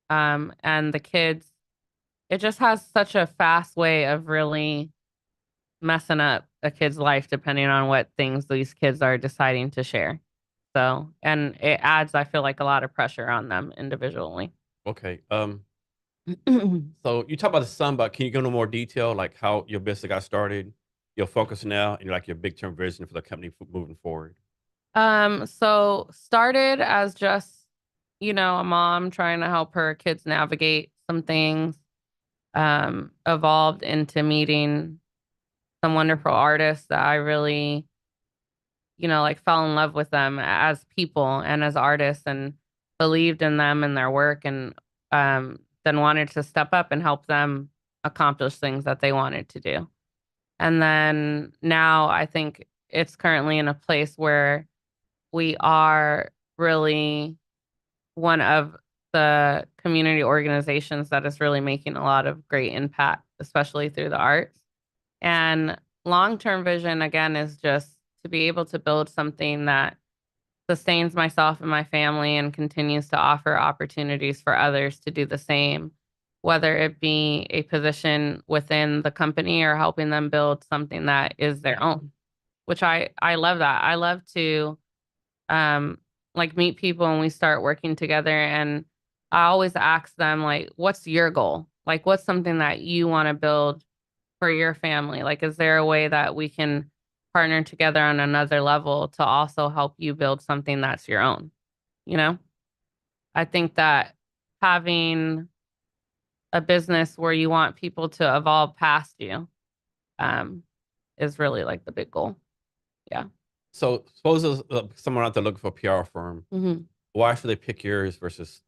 And the kids, it just has such a fast way of really messing up a kid's life depending on what things these kids are deciding to share. So, and it adds, I feel like, a lot of pressure on them individually. Okay. So you talk about the sun, but can you go into more detail, like how your business got started, your focus now, and like your big term vision for the company moving forward? So started as just, a mom trying to help her kids navigate some things, evolved into meeting some wonderful artists that I really, like fell in love with them as people and as artists and believed in them and their work and then wanted to step up and help them accomplish things that they wanted to do. And then now I think it's currently in a place where we are really one of the community organizations that is really making a lot of great impact, especially through the arts. And long-term vision, again, is just to be able to build something that sustains myself and my family and continues to offer opportunities for others to do the same. whether it be a position within the company or helping them build something that is their own, which I love that. I love to um like meet people and we start working together, and I always ask them like, what's your goal? Like, what's something that you want to build for your family? Like, is there a way that we can partner together on another level to also help you build something that's your own? You know, I think that having a business where you want people to evolve past you, um, is really like the big goal. Yeah. So suppose someone out there looking for a PR firm. hmm Why should they pick yours versus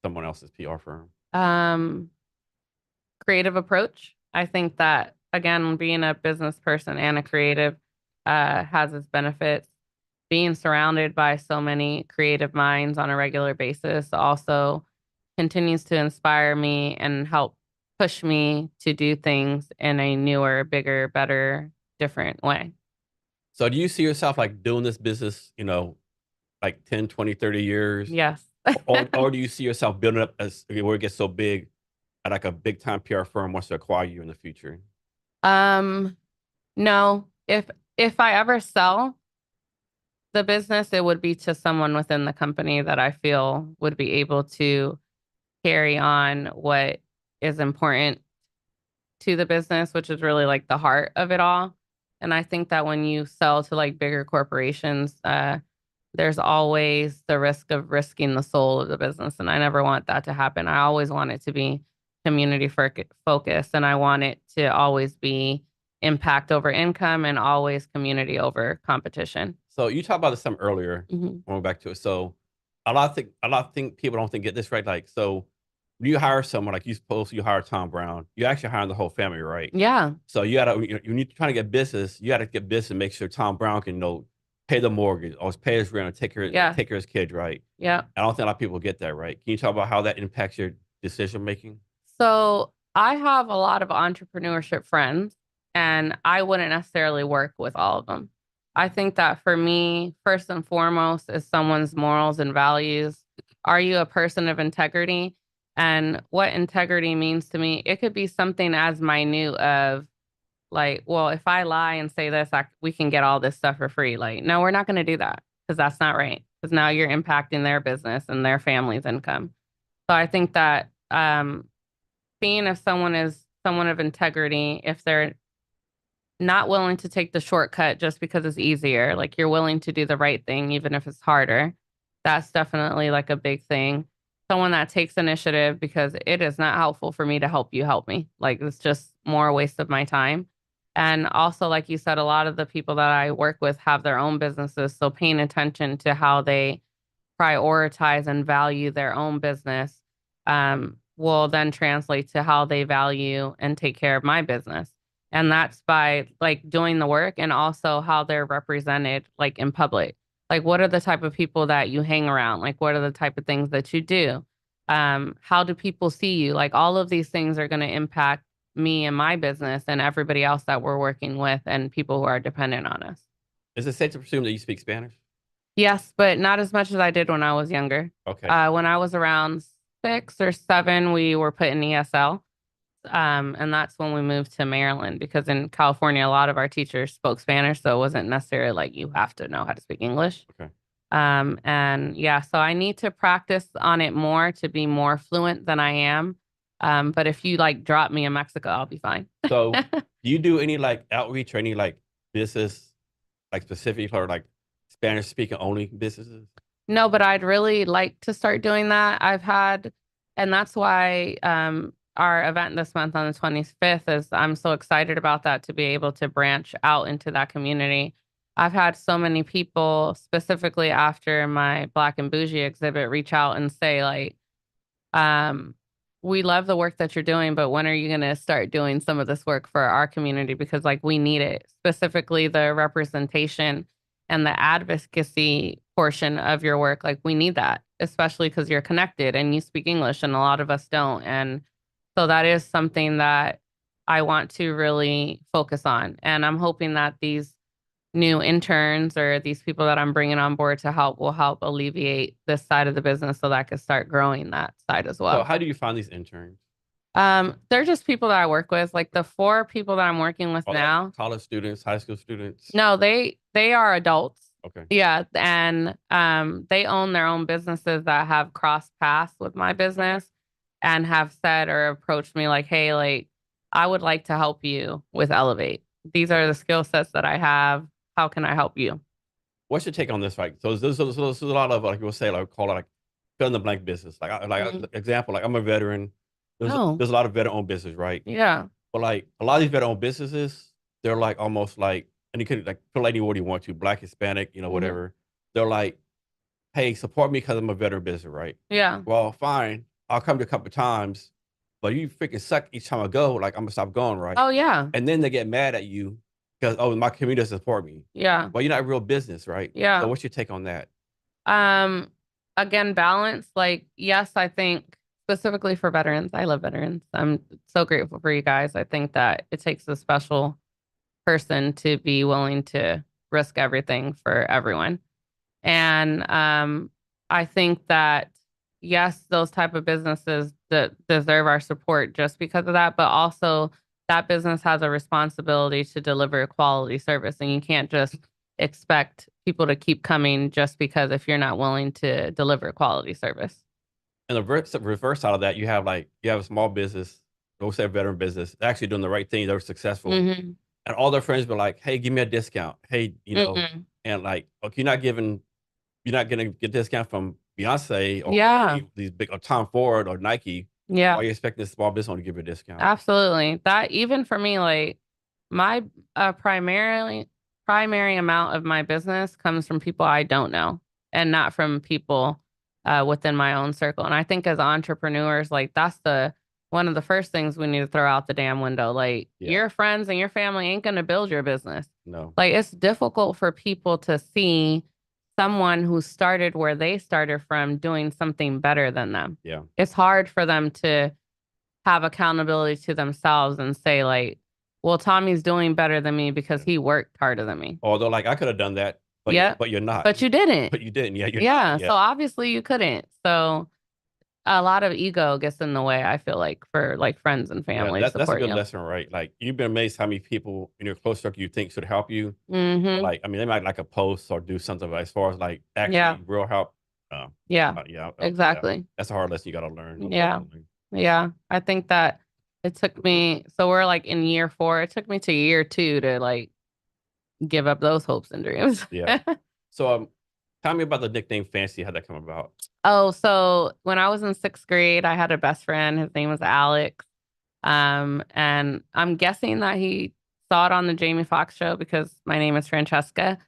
someone else's PR firm? Um, Creative approach. I think that again, being a business person and a creative has its benefits. Being surrounded by so many creative minds on a regular basis also continues to inspire me and help push me to do things in a newer, bigger, better, different way. So do you see yourself like doing this business, like 10, 20, 30 years? Yes. Or do you see yourself building up as where it gets so big at like a big time PR firm wants to acquire you in the future? Um, no. If I ever sell the business, it would be to someone within the company that I feel would be able to carry on what is important to the business, which is really like the heart of it all. And I think that when you sell to like bigger corporations, there's always the risk of risking the soul of the business. And I never want that to happen. I always want it to be community focused, and I want it to always be impact over income and always community over competition. So you talked about this some earlier. hmm Going back to it. So a lot of think people don't think get this right. Like so when you hire someone like you hire Tom Brown, you actually hire the whole family, right? Yeah. So you gotta you need to try to get business, you gotta get business and make sure Tom Brown can pay the mortgage or pay his rent or Yeah. take care of his kids, right? Yeah. I don't think a lot of people get that right. Can you talk about how that impacts your decision making? So I have a lot of entrepreneurship friends, and I wouldn't necessarily work with all of them. I think that for me, first and foremost, is someone's morals and values. Are you a person of integrity? And what integrity means to me, it could be something as minute of like, well, if I lie and say this, we can get all this stuff for free. Like, no, we're not going to do that because that's not right. Because now you're impacting their business and their family's income. So I think that seeing if someone is someone of integrity, if they're not willing to take the shortcut just because it's easier, like you're willing to do the right thing, even if it's harder, that's definitely like a big thing. Someone that takes initiative because it is not helpful for me to help you help me. Like it's just more waste of my time. And also, like you said, a lot of the people that I work with have their own businesses. So paying attention to how they prioritize and value their own business will then translate to how they value and take care of my business. And that's by like doing the work and also how they're represented like in public. Like what are the type of people that you hang around? Like what are the type of things that you do? How do people see you? Like all of these things are going to impact me and my business and everybody else that we're working with and people who are dependent on us. Is it safe to presume that you speak Spanish? Yes, but not as much as I did when I was younger. Okay. When I was around 6 or 7, we were put in ESL. And that's when we moved to Maryland because in California, a lot of our teachers spoke Spanish. So it wasn't necessarily like you have to know how to speak English. Okay. And yeah, so I need to practice on it more to be more fluent than I am. But if you like drop me in Mexico, I'll be fine. So do you do any like outreach or any like business like specific or like Spanish speaking only businesses? No, but I'd really like to start doing that. And that's why our event this month on the 25th is I'm so excited about that to be able to branch out into that community. I've had so many people, specifically after my Black and Bougie exhibit, reach out and say, like, um, we love the work that you're doing, but when are you going to start doing some of this work for our community? Because like we need it, specifically the representation and the advocacy portion of your work. Like we need that, especially because you're connected and you speak English and a lot of us don't. And so that is something that I want to really focus on. And I'm hoping that these new interns or these people that I'm bringing on board to help will help alleviate this side of the business so that I can start growing that side as So well. how do you find these interns? They're just people that I work with. Like the four people that I'm working with Or like now. college students, high school students? No, they are adults. Okay. Yeah, and they own their own businesses that have crossed paths with my business and have said or approached me like, "Hey, like I would like to help you with Elevate. These are the skill sets that I have. How can I help you?" What's your take on this? Like, so there's a lot of like people say like call it like fill in the blank business. Like, Mhm. example, like I'm a veteran. Oh, There's a lot of veteran owned business, right? yeah. But like a lot of these veteran owned businesses, they're like almost like, and you can like fill any word you want to, black, Hispanic, Hmm. whatever. They're like, hey, support me because I'm a veteran business, right? Yeah. Well, fine, I'll come to a couple of times, but you freaking suck each time I go. Like I'm gonna stop going, right? Oh, yeah. And then they get mad at you because oh, my community doesn't support me. Yeah. Well, you're not real business, right? So Yeah. what's your take on that? Um, Again, balance. Like, yes, I think specifically for veterans, I love veterans. I'm so grateful for you guys. I think that it takes a special person to be willing to risk everything for everyone. And I think that yes, those type of businesses that deserve our support just because of that, but also that business has a responsibility to deliver quality service, and you can't just expect people to keep coming just because if you're not willing to deliver quality service. And the reverse side of that, you have a small business, we'll say a veteran business, actually doing the right thing, they're successful, Mm-hmm. and all their friends be like, "Hey, give me a discount." Hey, Mm-mm. and like, okay, you're not gonna get a discount from Beyonce or Yeah. these big or Tom Ford or Nike. Why Yeah. are you expecting this small business owner to give you a discount? Absolutely. That even for me, like my primary amount of my business comes from people I don't know and not from people within my own circle. And I think as entrepreneurs, like that's the one of the first things we need to throw out the damn window. Like Yeah, your friends and your family ain't going to build your business. no, Like it's difficult for people to see someone who started where they started from doing something better than them. yeah. It's hard for them to have accountability to themselves and say like, well, Tommy's doing better than me because Yeah. he worked harder than me. Although, like, I could have done that, Yep. but you're not. But you didn't. But you didn't. Yeah, you're not. Yeah. Yeah, So obviously you couldn't. So a lot of ego gets in the way, I feel like, for like friends and yeah. family to That's a support good you. lesson, right? Like, you've been amazed how many people in your close circle you think should help you. But Mm-hmm. like, I mean, they might like a post or do something, but as far as like Yeah. actually real help, Yeah. yeah, Exactly. that's a hard lesson you got to learn, Yeah. unfortunately. Yeah. I think that it took me, so we're like in year 4. It took me to year 2 to like give up those hopes and dreams. Yeah. So, tell me about the nickname Fancy. How'd that come about? Oh, so when I was in 6th grade, I had a best friend. His name was Alex. And I'm guessing that he saw it on the Jamie Foxx show because my name is Franchesca.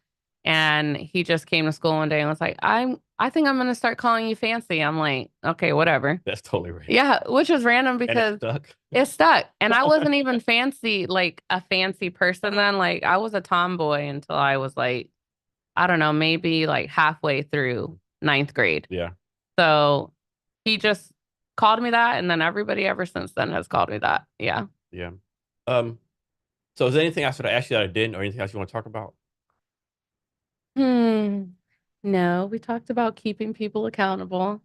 And he just came to school one day and was like, I think I'm gonna start calling you Fancy. I'm like, okay, whatever. That's totally right. Yeah, which is random And it because stuck. it stuck. And I wasn't even fancy, like a fancy person then. Like I was a tomboy until I was like, I don't know, maybe like halfway through 9th grade. Yeah. So he just called me that, and then everybody ever since then has called me that. Yeah. Yeah. Um, so is there anything I should have asked you that I didn't, or anything else you want to talk about? Hmm. No, we talked about keeping people accountable,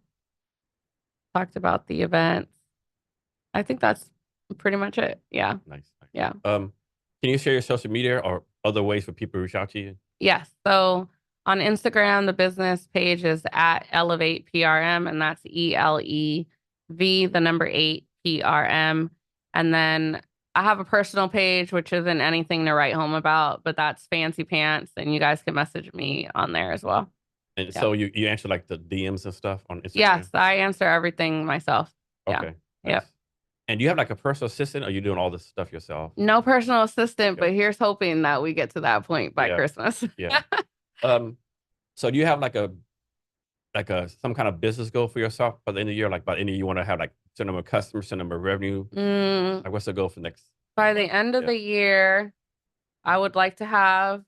talked about the events. I think that's pretty much it. Yeah. Nice, nice. Yeah. Can you share your social media or other ways for people to reach out to you? Yes. So on Instagram, the business page is at Elevate PRM, and that's ELEV, the number 8 PRM. And then I have a personal page, which isn't anything to write home about, but that's Fancy Pants, and you guys can message me on there as well. And Yep. so you answer like the DMs and stuff on Yes, Instagram? I answer everything myself. Yeah. Okay, nice. Yep. And do you have like a personal assistant, or are you doing all this stuff yourself? No personal assistant, Okay. but here's hoping that we get to that point by Yeah, Christmas. yeah. Um, so do you have like a some kind of business goal for yourself by the end of the year? Like by the end of the year, you want to have like certain number of customers, certain number of revenue. Mm, Like what's the goal for next? by the end of Yeah. the year, I would like to have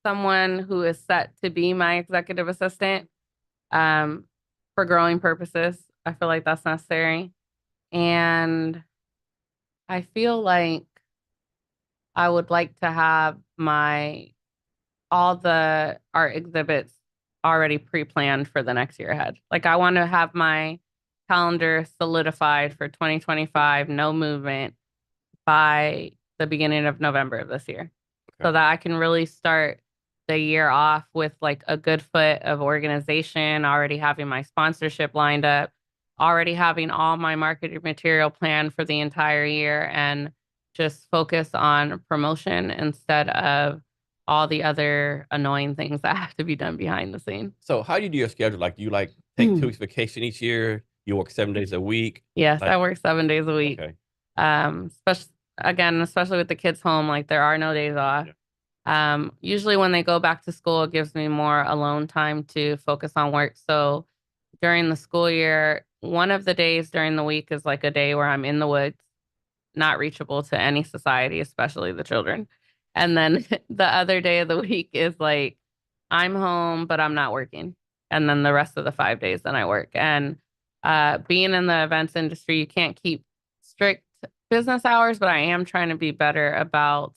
someone who is set to be my executive assistant um, for growing purposes. I feel like that's necessary. And I feel like I would like to have my all the art exhibits already pre-planned for the next year ahead. Like I want to have my calendar solidified for 2025, no movement by the beginning of November of this year, so Okay. that I can really start the year off with like a good foot of organization, already having my sponsorship lined up, already having all my marketing material planned for the entire year, and just focus on promotion instead of all the other annoying things that have to be done behind the scenes. So how do you do your schedule? Like, do you like take 2 weeks vacation each year? You work 7 days a week? Yes, Like, I work 7 days a week. okay. Especially again, especially with the kids home, like there are no days off. Yeah. Usually when they go back to school, it gives me more alone time to focus on work. So during the school year, one of the days during the week is like a day where I'm in the woods, not reachable to any society, especially the children. And then the other day of the week is like I'm home, but I'm not working. And then the rest of the 5 days, then I work. And being in the events industry, you can't keep strict business hours, but I am trying to be better about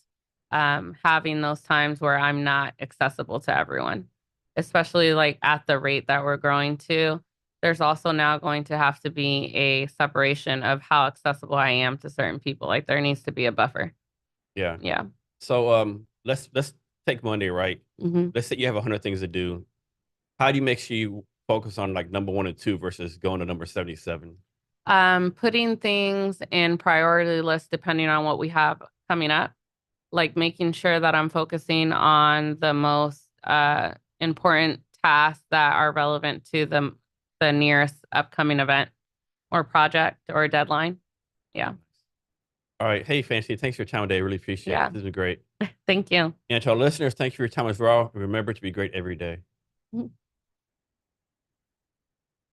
having those times where I'm not accessible to everyone, especially like at the rate that we're growing to. There's also now going to have to be a separation of how accessible I am to certain people. Like there needs to be a buffer. Yeah. Yeah. So let's take Monday, right? hmm Let's say you have 100 things to do. How do you make sure you focus on like number 1 and 2 versus going to number 77? Putting things in priority list depending on what we have coming up, like making sure that I'm focusing on the most important tasks that are relevant to the nearest upcoming event or project or deadline. Yeah. All right. Hey, Fancy, thanks for your time today. Really appreciate it. Yeah. This has been great. Thank you. And to our listeners, thank you for your time as well. Remember to be great every day.